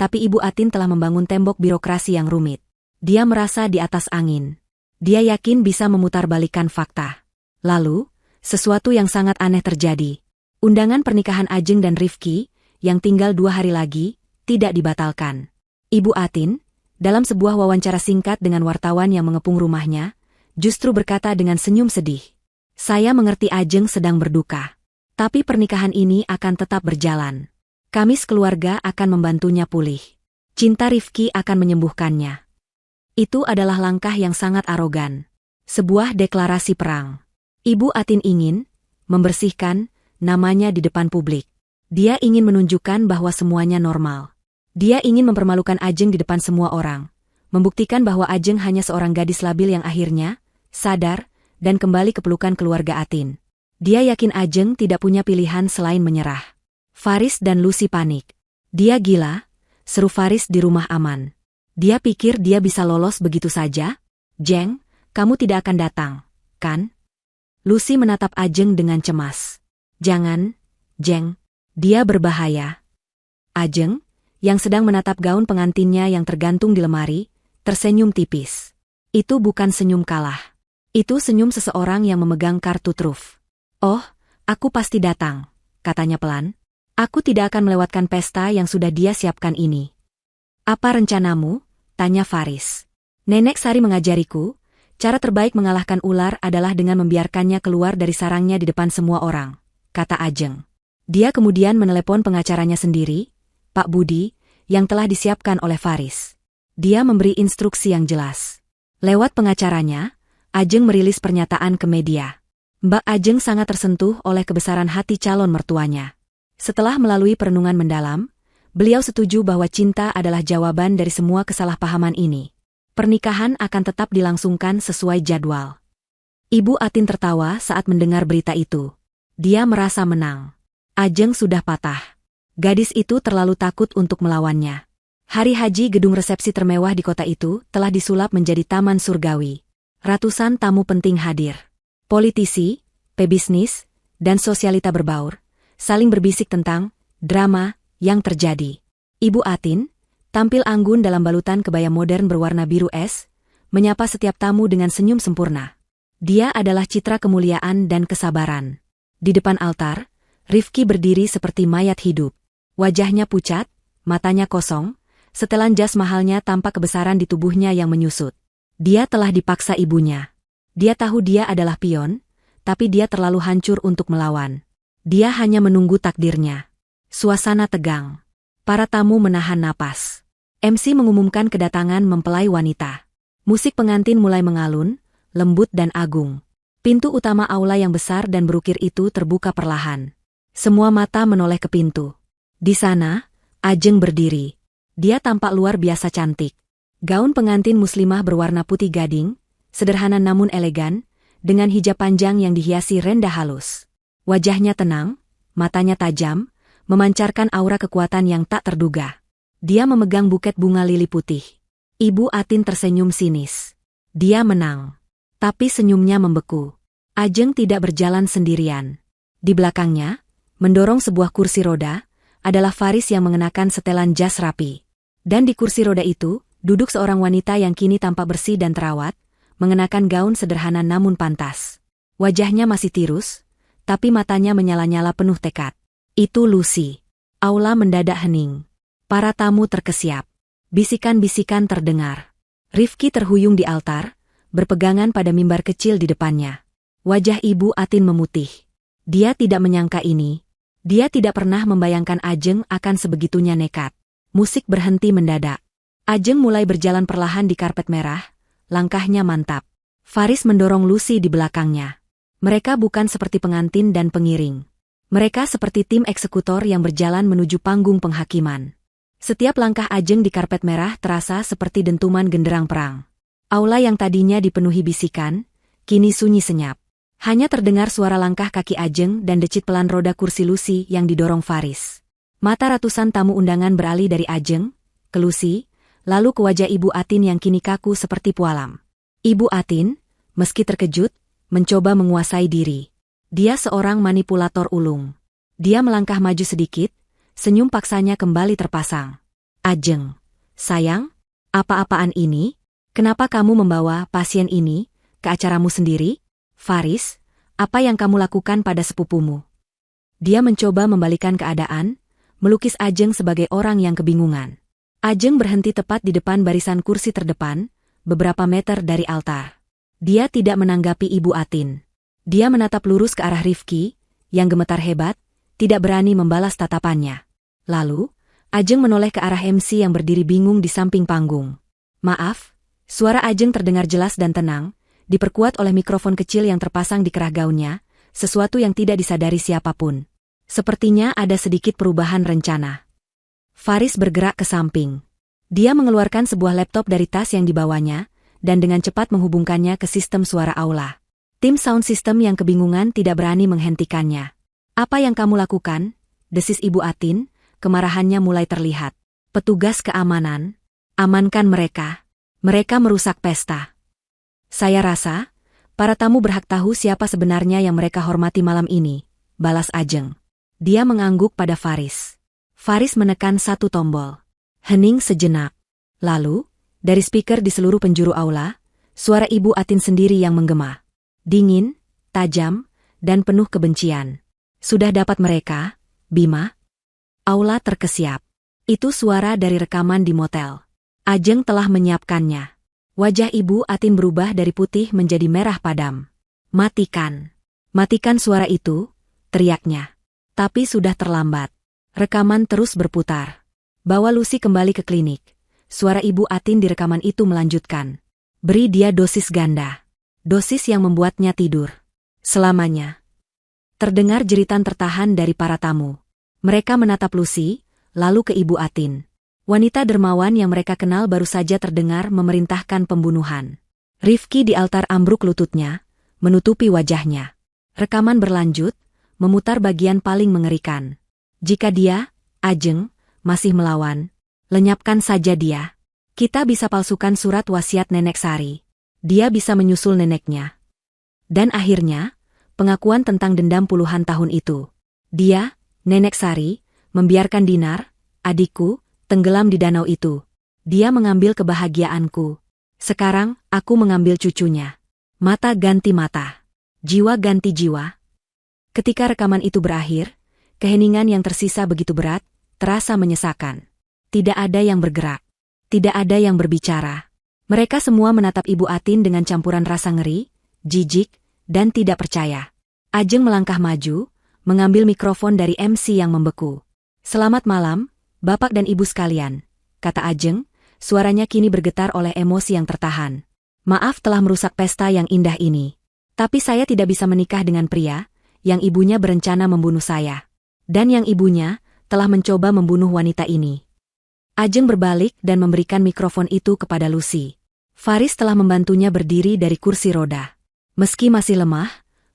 Speaker 1: tapi Ibu Atin telah membangun tembok birokrasi yang rumit. Dia merasa di atas angin. Dia yakin bisa memutarbalikkan fakta. Lalu, sesuatu yang sangat aneh terjadi. Undangan pernikahan Ajeng dan Rifki, yang tinggal 2 hari lagi, tidak dibatalkan. Ibu Atin, dalam sebuah wawancara singkat dengan wartawan yang mengepung rumahnya, justru berkata dengan senyum sedih. Saya mengerti Ajeng sedang berduka. Tapi pernikahan ini akan tetap berjalan. Kami sekeluarga akan membantunya pulih. Cinta Rifki akan menyembuhkannya. Itu adalah langkah yang sangat arogan. Sebuah deklarasi perang. Ibu Atin ingin membersihkan namanya di depan publik. Dia ingin menunjukkan bahwa semuanya normal. Dia ingin mempermalukan Ajeng di depan semua orang. Membuktikan bahwa Ajeng hanya seorang gadis labil yang akhirnya sadar dan kembali ke pelukan keluarga Atin. Dia yakin Ajeng tidak punya pilihan selain menyerah. Faris dan Lucy panik. Dia gila, seru Faris di rumah aman. Dia pikir dia bisa lolos begitu saja? Jeng, kamu tidak akan datang, kan? Lucy menatap Ajeng dengan cemas. Jangan, Jeng, dia berbahaya. Ajeng, yang sedang menatap gaun pengantinnya yang tergantung di lemari, tersenyum tipis. Itu bukan senyum kalah. Itu senyum seseorang yang memegang kartu truf. Oh, aku pasti datang, katanya pelan. Aku tidak akan melewatkan pesta yang sudah dia siapkan ini. Apa rencanamu? Tanya Faris. Nenek Sari mengajariku, cara terbaik mengalahkan ular adalah dengan membiarkannya keluar dari sarangnya di depan semua orang, kata Ajeng. Dia kemudian menelepon pengacaranya sendiri, Pak Budi, yang telah disiapkan oleh Faris. Dia memberi instruksi yang jelas. Lewat pengacaranya, Ajeng merilis pernyataan ke media. Mbak Ajeng sangat tersentuh oleh kebesaran hati calon mertuanya. Setelah melalui perenungan mendalam, beliau setuju bahwa cinta adalah jawaban dari semua kesalahpahaman ini. Pernikahan akan tetap dilangsungkan sesuai jadwal. Ibu Atin tertawa saat mendengar berita itu. Dia merasa menang. Ajeng sudah patah. Gadis itu terlalu takut untuk melawannya. Hari haji gedung resepsi termewah di kota itu telah disulap menjadi taman surgawi. Ratusan tamu penting hadir. Politisi, pebisnis, dan sosialita berbaur, saling berbisik tentang drama yang terjadi. Ibu Atin, tampil anggun dalam balutan kebaya modern berwarna biru es, menyapa setiap tamu dengan senyum sempurna. Dia adalah citra kemuliaan dan kesabaran. Di depan altar, Rifki berdiri seperti mayat hidup. Wajahnya pucat, matanya kosong, setelan jas mahalnya tampak kebesaran di tubuhnya yang menyusut. Dia telah dipaksa ibunya. Dia tahu dia adalah pion, tapi dia terlalu hancur untuk melawan. Dia hanya menunggu takdirnya. Suasana tegang. Para tamu menahan napas. MC mengumumkan kedatangan mempelai wanita. Musik pengantin mulai mengalun, lembut dan agung. Pintu utama aula yang besar dan berukir itu terbuka perlahan. Semua mata menoleh ke pintu. Di sana, Ajeng berdiri. Dia tampak luar biasa cantik. Gaun pengantin muslimah berwarna putih gading, sederhana namun elegan, dengan hijab panjang yang dihiasi renda halus. Wajahnya tenang, matanya tajam, memancarkan aura kekuatan yang tak terduga. Dia memegang buket bunga lili putih. Ibu Atin tersenyum sinis. Dia menang. Tapi senyumnya membeku. Ajeng tidak berjalan sendirian. Di belakangnya, mendorong sebuah kursi roda, adalah Faris yang mengenakan setelan jas rapi. Dan di kursi roda itu, duduk seorang wanita yang kini tampak bersih dan terawat, mengenakan gaun sederhana namun pantas. Wajahnya masih tirus, tapi matanya menyala-nyala penuh tekad. Itu Lucy. Aula mendadak hening. Para tamu terkesiap. Bisikan-bisikan terdengar. Rifki terhuyung di altar, berpegangan pada mimbar kecil di depannya. Wajah Ibu Atin memutih. Dia tidak menyangka ini. Dia tidak pernah membayangkan Ajeng akan sebegitunya nekat. Musik berhenti mendadak. Ajeng mulai berjalan perlahan di karpet merah, langkahnya mantap. Faris mendorong Lucy di belakangnya. Mereka bukan seperti pengantin dan pengiring. Mereka seperti tim eksekutor yang berjalan menuju panggung penghakiman. Setiap langkah Ajeng di karpet merah terasa seperti dentuman genderang perang. Aula yang tadinya dipenuhi bisikan, kini sunyi senyap. Hanya terdengar suara langkah kaki Ajeng dan decit pelan roda kursi Lucy yang didorong Faris. Mata ratusan tamu undangan beralih dari Ajeng ke Lucy, lalu ke wajah Ibu Atin yang kini kaku seperti pualam. Ibu Atin, meski terkejut, mencoba menguasai diri. Dia seorang manipulator ulung. Dia melangkah maju sedikit, senyum paksanya kembali terpasang. Ajeng, sayang, apa-apaan ini? Kenapa kamu membawa pasien ini ke acaramu sendiri? Faris, apa yang kamu lakukan pada sepupumu? Dia mencoba membalikan keadaan, melukis Ajeng sebagai orang yang kebingungan. Ajeng berhenti tepat di depan barisan kursi terdepan, beberapa meter dari altar. Dia tidak menanggapi Ibu Atin. Dia menatap lurus ke arah Rifki, yang gemetar hebat, tidak berani membalas tatapannya. Lalu, Ajeng menoleh ke arah MC yang berdiri bingung di samping panggung. Maaf, suara Ajeng terdengar jelas dan tenang, diperkuat oleh mikrofon kecil yang terpasang di kerah gaunnya, sesuatu yang tidak disadari siapapun. Sepertinya ada sedikit perubahan rencana. Faris bergerak ke samping. Dia mengeluarkan sebuah laptop dari tas yang dibawanya, dan dengan cepat menghubungkannya ke sistem suara aula. Tim sound system yang kebingungan tidak berani menghentikannya. Apa yang kamu lakukan? Desis Ibu Atin, kemarahannya mulai terlihat. Petugas keamanan, amankan mereka. Mereka merusak pesta. Saya rasa, para tamu berhak tahu siapa sebenarnya yang mereka hormati malam ini, balas Ajeng. Dia mengangguk pada Faris. Faris menekan satu tombol. Hening sejenak. Lalu, dari speaker di seluruh penjuru aula, suara Ibu Atin sendiri yang menggema. Dingin, tajam, dan penuh kebencian. Sudah dapat mereka, Bima? Aula terkesiap. Itu suara dari rekaman di motel. Ajeng telah menyiapkannya. Wajah Ibu Atin berubah dari putih menjadi merah padam. Matikan. Matikan suara itu, teriaknya. Tapi sudah terlambat. Rekaman terus berputar. Bawa Lucy kembali ke klinik. Suara Ibu Atin di rekaman itu melanjutkan. Beri dia dosis ganda. Dosis yang membuatnya tidur. Selamanya. Terdengar jeritan tertahan dari para tamu. Mereka menatap Lucy, lalu ke Ibu Atin. Wanita dermawan yang mereka kenal baru saja terdengar memerintahkan pembunuhan. Rifki di altar ambruk lututnya, menutupi wajahnya. Rekaman berlanjut, memutar bagian paling mengerikan. Jika dia, Ajeng, masih melawan, lenyapkan saja dia. Kita bisa palsukan surat wasiat Nenek Sari. Dia bisa menyusul neneknya. Dan akhirnya, pengakuan tentang dendam puluhan tahun itu. Dia, Nenek Sari, membiarkan Dinar, adikku, tenggelam di danau itu. Dia mengambil kebahagiaanku. Sekarang, aku mengambil cucunya. Mata ganti mata. Jiwa ganti jiwa. Ketika rekaman itu berakhir, keheningan yang tersisa begitu berat, terasa menyesakan. Tidak ada yang bergerak. Tidak ada yang berbicara. Mereka semua menatap Ibu Atin dengan campuran rasa ngeri, jijik, dan tidak percaya. Ajeng melangkah maju, mengambil mikrofon dari MC yang membeku. Selamat malam, Bapak dan Ibu sekalian, kata Ajeng, suaranya kini bergetar oleh emosi yang tertahan. Maaf telah merusak pesta yang indah ini. Tapi saya tidak bisa menikah dengan pria, yang ibunya berencana membunuh saya. Dan yang ibunya, telah mencoba membunuh wanita ini. Ajeng berbalik dan memberikan mikrofon itu kepada Lucy. Faris telah membantunya berdiri dari kursi roda. Meski masih lemah,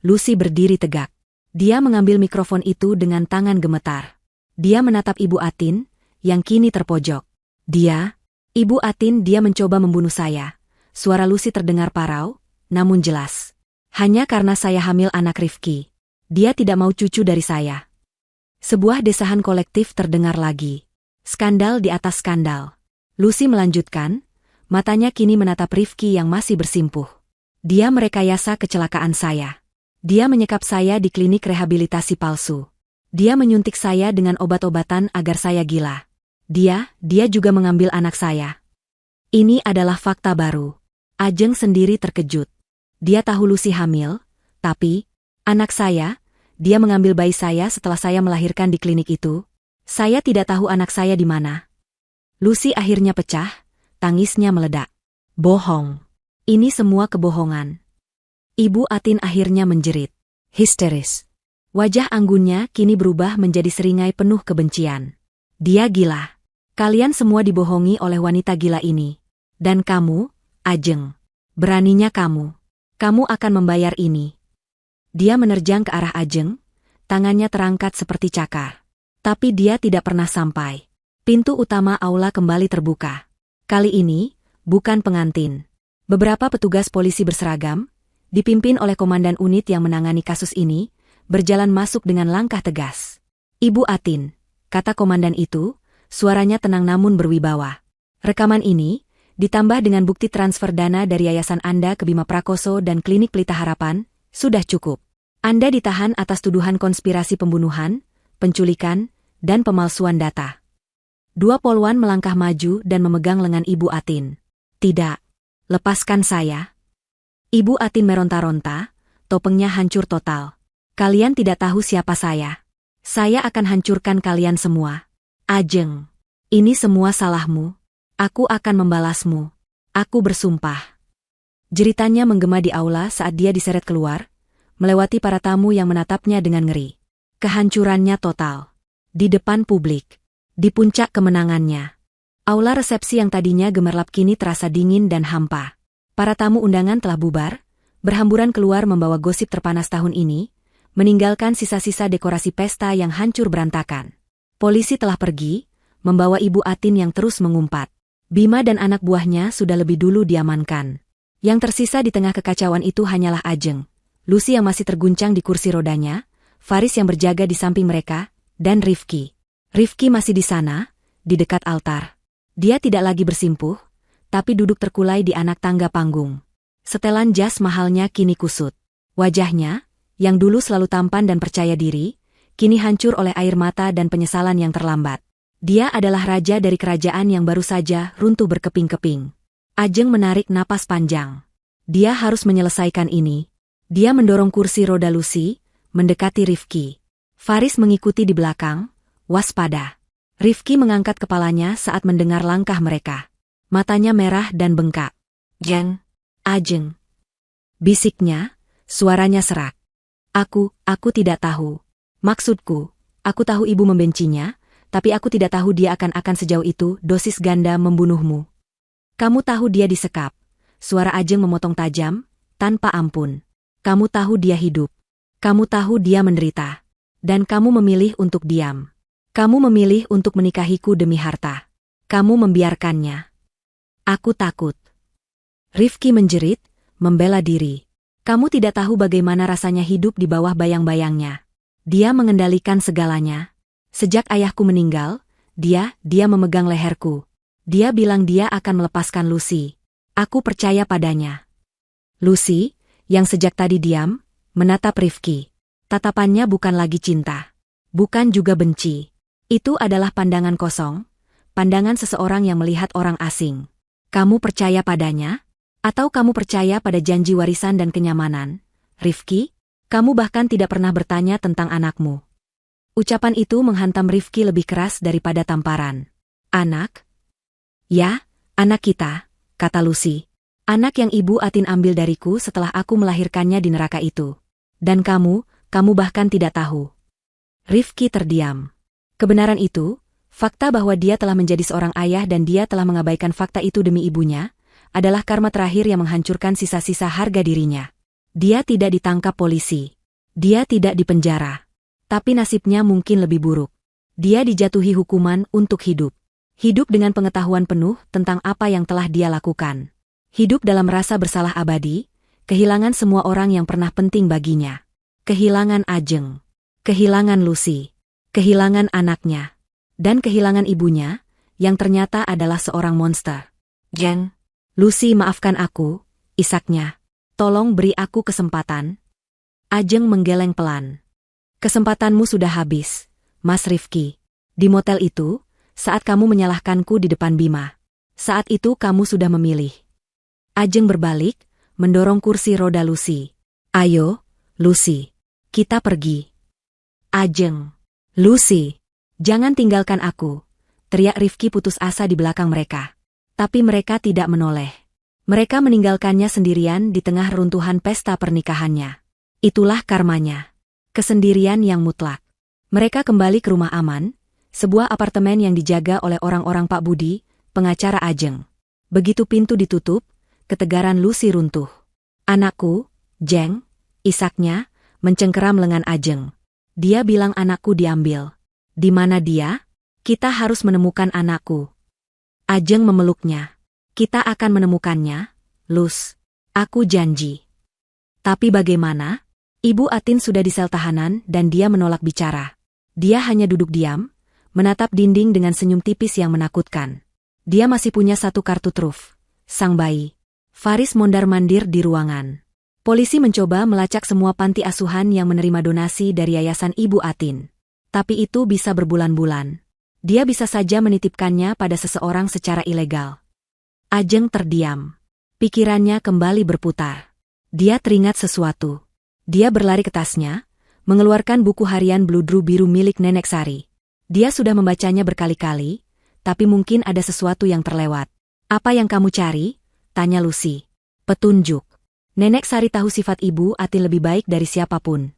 Speaker 1: Lucy berdiri tegak. Dia mengambil mikrofon itu dengan tangan gemetar. Dia menatap Ibu Atin, yang kini terpojok. Dia, Ibu Atin, dia mencoba membunuh saya. Suara Lucy terdengar parau, namun jelas. Hanya karena saya hamil anak Rifki. Dia tidak mau cucu dari saya. Sebuah desahan kolektif terdengar lagi. Skandal di atas skandal. Lucy melanjutkan, matanya kini menatap Rifki yang masih bersimpuh. Dia merekayasa kecelakaan saya. Dia menyekap saya di klinik rehabilitasi palsu. Dia menyuntik saya dengan obat-obatan agar saya gila. Dia juga mengambil anak saya. Ini adalah fakta baru. Ajeng sendiri terkejut. Dia tahu Lucy hamil, tapi, anak saya, dia mengambil bayi saya setelah saya melahirkan di klinik itu. Saya tidak tahu anak saya di mana. Lucy akhirnya pecah, tangisnya meledak. Bohong. Ini semua kebohongan. Ibu Atin akhirnya menjerit. Histeris. Wajah anggunnya kini berubah menjadi seringai penuh kebencian. Dia gila. Kalian semua dibohongi oleh wanita gila ini. Dan kamu, Ajeng. Beraninya kamu. Kamu akan membayar ini. Dia menerjang ke arah Ajeng, tangannya terangkat seperti cakar. Tapi dia tidak pernah sampai. Pintu utama aula kembali terbuka. Kali ini, bukan pengantin. Beberapa petugas polisi berseragam, dipimpin oleh komandan unit yang menangani kasus ini, berjalan masuk dengan langkah tegas. Ibu Atin, kata komandan itu, suaranya tenang namun berwibawa. Rekaman ini, ditambah dengan bukti transfer dana dari yayasan Anda ke Bima Prakoso dan Klinik Pelita Harapan, sudah cukup. Anda ditahan atas tuduhan konspirasi pembunuhan, penculikan, dan pemalsuan data. Dua polwan melangkah maju dan memegang lengan Ibu Atin. Tidak. Lepaskan saya. Ibu Atin meronta-ronta, topengnya hancur total. Kalian tidak tahu siapa saya. Saya akan hancurkan kalian semua. Ajeng. Ini semua salahmu. Aku akan membalasmu. Aku bersumpah. Jeritannya menggema di aula saat dia diseret keluar, melewati para tamu yang menatapnya dengan ngeri. Kehancurannya total. Di depan publik. Di puncak kemenangannya. Aula resepsi yang tadinya gemerlap kini terasa dingin dan hampa. Para tamu undangan telah bubar, berhamburan keluar membawa gosip terpanas tahun ini, meninggalkan sisa-sisa dekorasi pesta yang hancur berantakan. Polisi telah pergi, membawa Ibu Atin yang terus mengumpat. Bima dan anak buahnya sudah lebih dulu diamankan. Yang tersisa di tengah kekacauan itu hanyalah Ajeng, Lucy yang masih terguncang di kursi rodanya, Faris yang berjaga di samping mereka, dan Rifki. Rifki masih di sana, di dekat altar. Dia tidak lagi bersimpuh, tapi duduk terkulai di anak tangga panggung. Setelan jas mahalnya kini kusut. Wajahnya, yang dulu selalu tampan dan percaya diri, kini hancur oleh air mata dan penyesalan yang terlambat. Dia adalah raja dari kerajaan yang baru saja runtuh berkeping-keping. Ajeng menarik napas panjang. Dia harus menyelesaikan ini. Dia mendorong kursi roda Lucy, mendekati Rifki. Faris mengikuti di belakang, waspada. Rifki mengangkat kepalanya saat mendengar langkah mereka. Matanya merah dan bengkak. Jeng, Ajeng. Bisiknya, suaranya serak. Aku tidak tahu. Maksudku, aku tahu ibu membencinya, tapi aku tidak tahu dia akan sejauh itu dosis ganda membunuhmu. Kamu tahu dia disekap. Suara Ajeng memotong tajam, tanpa ampun. Kamu tahu dia hidup. Kamu tahu dia menderita. Dan kamu memilih untuk diam. Kamu memilih untuk menikahiku demi harta. Kamu membiarkannya. Aku takut. Rifki menjerit, membela diri. Kamu tidak tahu bagaimana rasanya hidup di bawah bayang-bayangnya. Dia mengendalikan segalanya. Sejak ayahku meninggal, dia memegang leherku. Dia bilang dia akan melepaskan Lucy. Aku percaya padanya. Lucy, yang sejak tadi diam, menatap Rifki. Tatapannya bukan lagi cinta. Bukan juga benci. Itu adalah pandangan kosong, pandangan seseorang yang melihat orang asing. Kamu percaya padanya? Atau kamu percaya pada janji warisan dan kenyamanan? Rifki, kamu bahkan tidak pernah bertanya tentang anakmu. Ucapan itu menghantam Rifki lebih keras daripada tamparan. Anak? Ya, anak kita, kata Lucy. Anak yang Ibu Atin ambil dariku setelah aku melahirkannya di neraka itu. Dan kamu bahkan tidak tahu. Rifki terdiam. Kebenaran itu, fakta bahwa dia telah menjadi seorang ayah dan dia telah mengabaikan fakta itu demi ibunya, adalah karma terakhir yang menghancurkan sisa-sisa harga dirinya. Dia tidak ditangkap polisi. Dia tidak dipenjara. Tapi nasibnya mungkin lebih buruk. Dia dijatuhi hukuman untuk hidup. Hidup dengan pengetahuan penuh tentang apa yang telah dia lakukan. Hidup dalam rasa bersalah abadi, kehilangan semua orang yang pernah penting baginya. Kehilangan Ajeng. Kehilangan Lucy. Kehilangan anaknya. Dan kehilangan ibunya, yang ternyata adalah seorang monster. Jeng. Lucy, maafkan aku, isaknya. Tolong beri aku kesempatan. Ajeng menggeleng pelan. Kesempatanmu sudah habis, Mas Rifki. Di motel itu, saat kamu menyalahkanku di depan Bima. Saat itu kamu sudah memilih. Ajeng berbalik, mendorong kursi roda Lucy. Ayo, Lucy. Kita pergi. Ajeng. Lucy. Jangan tinggalkan aku, teriak Rifki putus asa di belakang mereka. Tapi mereka tidak menoleh. Mereka meninggalkannya sendirian di tengah runtuhan pesta pernikahannya. Itulah karmanya. Kesendirian yang mutlak. Mereka kembali ke rumah aman, sebuah apartemen yang dijaga oleh orang-orang Pak Budi, pengacara Ajeng. Begitu pintu ditutup, ketegaran Lucy runtuh. Anakku, Jeng, isaknya, mencengkeram lengan Ajeng. Dia bilang anakku diambil. Di mana dia? Kita harus menemukan anakku. Ajeng memeluknya. Kita akan menemukannya, Lus. Aku janji. Tapi bagaimana? Ibu Atin sudah di sel tahanan dan dia menolak bicara. Dia hanya duduk diam, menatap dinding dengan senyum tipis yang menakutkan. Dia masih punya satu kartu truf. Sang bayi. Faris mondar-mandir di ruangan. Polisi mencoba melacak semua panti asuhan yang menerima donasi dari Yayasan Ibu Atin. Tapi itu bisa berbulan-bulan. Dia bisa saja menitipkannya pada seseorang secara ilegal. Ajeng terdiam. Pikirannya kembali berputar. Dia teringat sesuatu. Dia berlari ke tasnya, mengeluarkan buku harian bludru biru milik Nenek Sari. Dia sudah membacanya berkali-kali, tapi mungkin ada sesuatu yang terlewat. "Apa yang kamu cari?" tanya Lucy. "Petunjuk." Nenek Sari tahu sifat Ibu Atin lebih baik dari siapapun.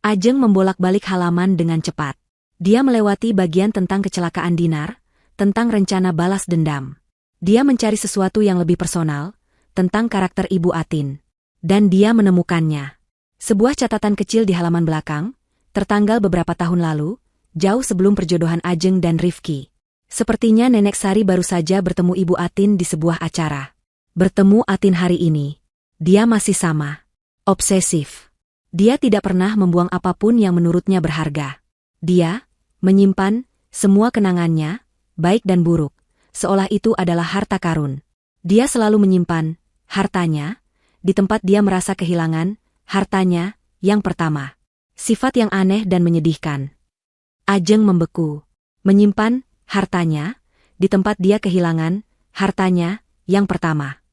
Speaker 1: Ajeng membolak-balik halaman dengan cepat. Dia melewati bagian tentang kecelakaan Dinar, tentang rencana balas dendam. Dia mencari sesuatu yang lebih personal, tentang karakter Ibu Atin. Dan dia menemukannya. Sebuah catatan kecil di halaman belakang, tertanggal beberapa tahun lalu, jauh sebelum perjodohan Ajeng dan Rifki. Sepertinya Nenek Sari baru saja bertemu Ibu Atin di sebuah acara. Bertemu Atin hari ini. Dia masih sama. Obsesif. Dia tidak pernah membuang apapun yang menurutnya berharga. Dia menyimpan semua kenangannya, baik dan buruk, seolah itu adalah harta karun. Dia selalu menyimpan hartanya di tempat dia merasa kehilangan hartanya yang pertama. Sifat yang aneh dan menyedihkan. Ajeng membeku. Menyimpan hartanya di tempat dia kehilangan hartanya yang pertama.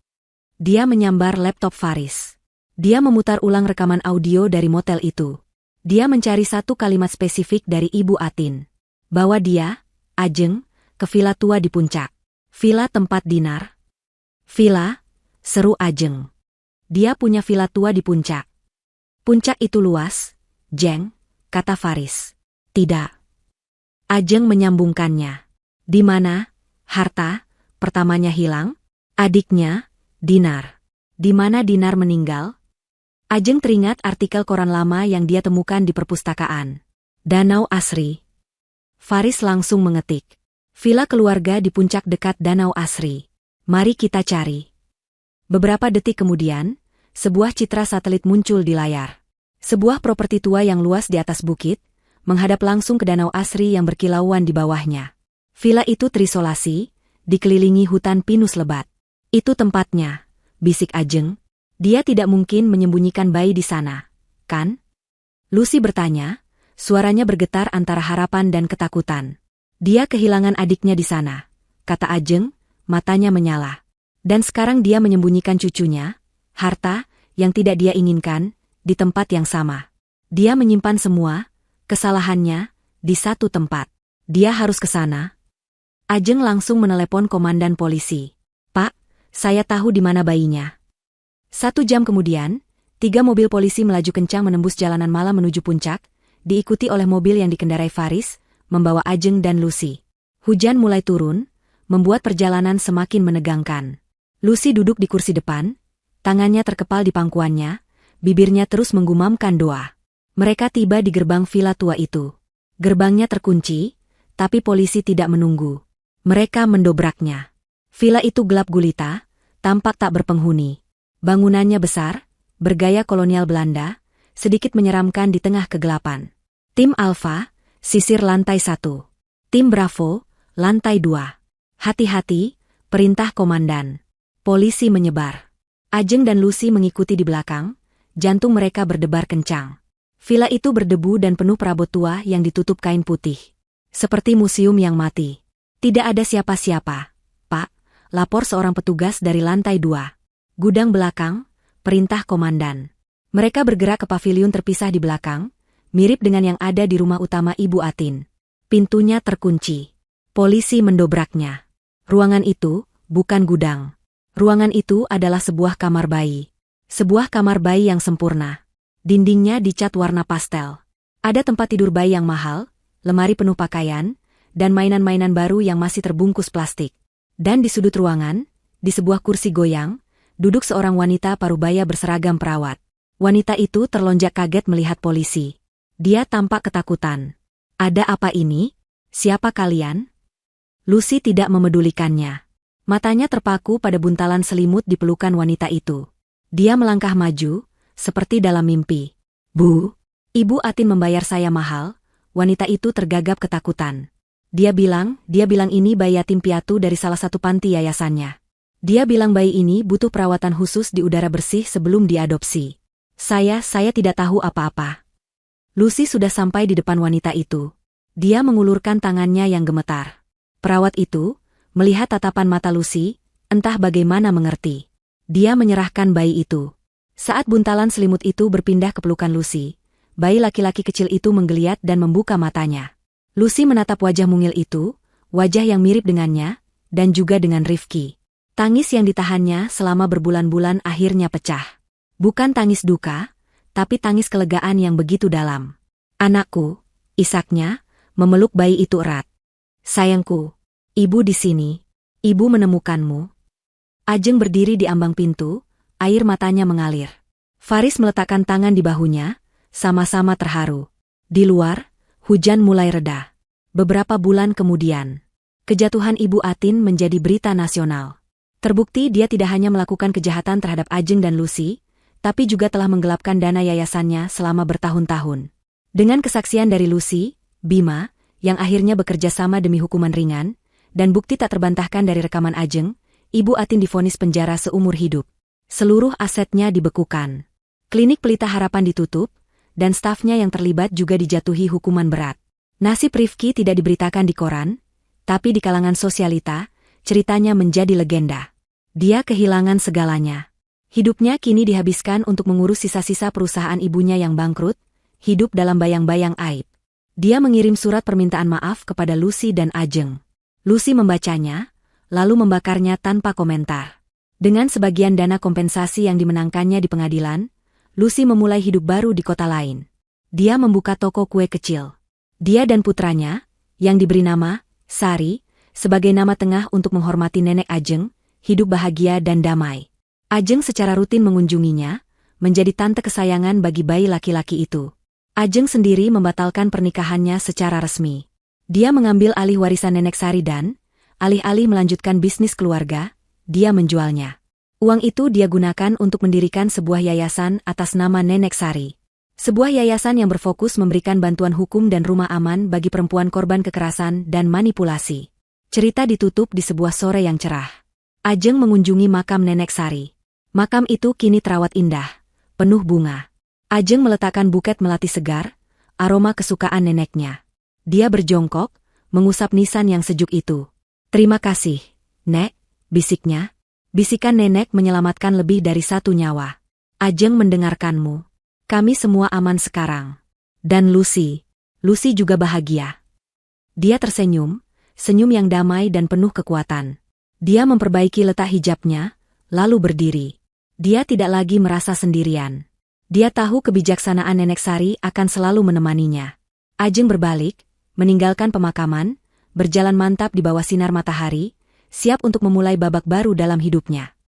Speaker 1: Dia menyambar laptop Faris. Dia memutar ulang rekaman audio dari motel itu. Dia mencari satu kalimat spesifik dari Ibu Atin. Bawa dia, Ajeng, ke villa tua di puncak. Villa tempat Dinar. Villa, seru Ajeng. Dia punya villa tua di puncak. Puncak itu luas, Jeng, kata Faris. Tidak. Ajeng menyambungkannya. Di mana harta pertamanya hilang? Adiknya, Dinar. Di mana Dinar meninggal? Ajeng teringat artikel koran lama yang dia temukan di perpustakaan. Danau Asri. Faris langsung mengetik. Villa keluarga di puncak dekat Danau Asri. Mari kita cari. Beberapa detik kemudian, sebuah citra satelit muncul di layar. Sebuah properti tua yang luas di atas bukit, menghadap langsung ke Danau Asri yang berkilauan di bawahnya. Villa itu terisolasi, dikelilingi hutan pinus lebat. Itu tempatnya, bisik Ajeng. Dia tidak mungkin menyembunyikan bayi di sana, kan? Lucy bertanya, suaranya bergetar antara harapan dan ketakutan. Dia kehilangan adiknya di sana, kata Ajeng, matanya menyala. Dan sekarang dia menyembunyikan cucunya, harta yang tidak dia inginkan, di tempat yang sama. Dia menyimpan semua kesalahannya di satu tempat. Dia harus ke sana. Ajeng langsung menelepon komandan polisi. Pak, saya tahu di mana bayinya. 1 jam kemudian, 3 mobil polisi melaju kencang menembus jalanan malam menuju puncak, diikuti oleh mobil yang dikendarai Faris, membawa Ajeng dan Lucy. Hujan mulai turun, membuat perjalanan semakin menegangkan. Lucy duduk di kursi depan, tangannya terkepal di pangkuannya, bibirnya terus menggumamkan doa. Mereka tiba di gerbang villa tua itu. Gerbangnya terkunci, tapi polisi tidak menunggu. Mereka mendobraknya. Villa itu gelap gulita, tampak tak berpenghuni. Bangunannya besar, bergaya kolonial Belanda, sedikit menyeramkan di tengah kegelapan. Tim Alpha, sisir lantai 1. Tim Bravo, lantai 2. Hati-hati, perintah komandan. Polisi menyebar. Ajeng dan Lucy mengikuti di belakang, jantung mereka berdebar kencang. Villa itu berdebu dan penuh perabot tua yang ditutup kain putih. Seperti museum yang mati. Tidak ada siapa-siapa. Pak, lapor seorang petugas dari lantai 2. Gudang belakang, perintah komandan. Mereka bergerak ke paviliun terpisah di belakang, mirip dengan yang ada di rumah utama Ibu Atin. Pintunya terkunci. Polisi mendobraknya. Ruangan itu bukan gudang. Ruangan itu adalah sebuah kamar bayi. Sebuah kamar bayi yang sempurna. Dindingnya dicat warna pastel. Ada tempat tidur bayi yang mahal, lemari penuh pakaian, dan mainan-mainan baru yang masih terbungkus plastik. Dan di sudut ruangan, di sebuah kursi goyang, duduk seorang wanita parubaya berseragam perawat. Wanita itu terlonjak kaget melihat polisi. Dia tampak ketakutan. Ada apa ini? Siapa kalian? Lucy tidak memedulikannya. Matanya terpaku pada buntalan selimut di pelukan wanita itu. Dia melangkah maju, seperti dalam mimpi. Bu, Ibu Atin membayar saya mahal. Wanita itu tergagap ketakutan. Dia bilang ini bayi yatim piatu dari salah satu panti yayasannya. Dia bilang bayi ini butuh perawatan khusus di udara bersih sebelum diadopsi. Saya tidak tahu apa-apa. Lucy sudah sampai di depan wanita itu. Dia mengulurkan tangannya yang gemetar. Perawat itu, melihat tatapan mata Lucy, entah bagaimana mengerti. Dia menyerahkan bayi itu. Saat buntalan selimut itu berpindah ke pelukan Lucy, bayi laki-laki kecil itu menggeliat dan membuka matanya. Lucy menatap wajah mungil itu, wajah yang mirip dengannya, dan juga dengan Rifki. Tangis yang ditahannya selama berbulan-bulan akhirnya pecah. Bukan tangis duka, tapi tangis kelegaan yang begitu dalam. Anakku, isaknya, memeluk bayi itu erat. Sayangku, ibu di sini. Ibu menemukanmu. Ajeng berdiri di ambang pintu, air matanya mengalir. Faris meletakkan tangan di bahunya, sama-sama terharu. Di luar, hujan mulai reda. Beberapa bulan kemudian, kejatuhan Ibu Atin menjadi berita nasional. Terbukti dia tidak hanya melakukan kejahatan terhadap Ajeng dan Lucy, tapi juga telah menggelapkan dana yayasannya selama bertahun-tahun. Dengan kesaksian dari Lucy, Bima, yang akhirnya bekerja sama demi hukuman ringan, dan bukti tak terbantahkan dari rekaman Ajeng, Ibu Atin divonis penjara seumur hidup. Seluruh asetnya dibekukan. Klinik Pelita Harapan ditutup, dan stafnya yang terlibat juga dijatuhi hukuman berat. Nasib Rifki tidak diberitakan di koran, tapi di kalangan sosialita, ceritanya menjadi legenda. Dia kehilangan segalanya. Hidupnya kini dihabiskan untuk mengurus sisa-sisa perusahaan ibunya yang bangkrut, hidup dalam bayang-bayang aib. Dia mengirim surat permintaan maaf kepada Lucy dan Ajeng. Lucy membacanya, lalu membakarnya tanpa komentar. Dengan sebagian dana kompensasi yang dimenangkannya di pengadilan, Lucy memulai hidup baru di kota lain. Dia membuka toko kue kecil. Dia dan putranya, yang diberi nama Sari, sebagai nama tengah untuk menghormati nenek Ajeng, hidup bahagia dan damai. Ajeng secara rutin mengunjunginya, menjadi tante kesayangan bagi bayi laki-laki itu. Ajeng sendiri membatalkan pernikahannya secara resmi. Dia mengambil alih warisan nenek Sari dan, alih-alih melanjutkan bisnis keluarga, dia menjualnya. Uang itu dia gunakan untuk mendirikan sebuah yayasan atas nama Nenek Sari. Sebuah yayasan yang berfokus memberikan bantuan hukum dan rumah aman bagi perempuan korban kekerasan dan manipulasi. Cerita ditutup di sebuah sore yang cerah. Ajeng mengunjungi makam Nenek Sari. Makam itu kini terawat indah, penuh bunga. Ajeng meletakkan buket melati segar, aroma kesukaan neneknya. Dia berjongkok, mengusap nisan yang sejuk itu. "Terima kasih, Nek," bisiknya. Bisikan nenek menyelamatkan lebih dari satu nyawa. "Ajeng mendengarkanmu. Kami semua aman sekarang. Dan Lucy juga bahagia." Dia tersenyum, senyum yang damai dan penuh kekuatan. Dia memperbaiki letak hijabnya, lalu berdiri. Dia tidak lagi merasa sendirian. Dia tahu kebijaksanaan Nenek Sari akan selalu menemaninya. Ajeng berbalik, meninggalkan pemakaman, berjalan mantap di bawah sinar matahari, siap untuk memulai babak baru dalam hidupnya.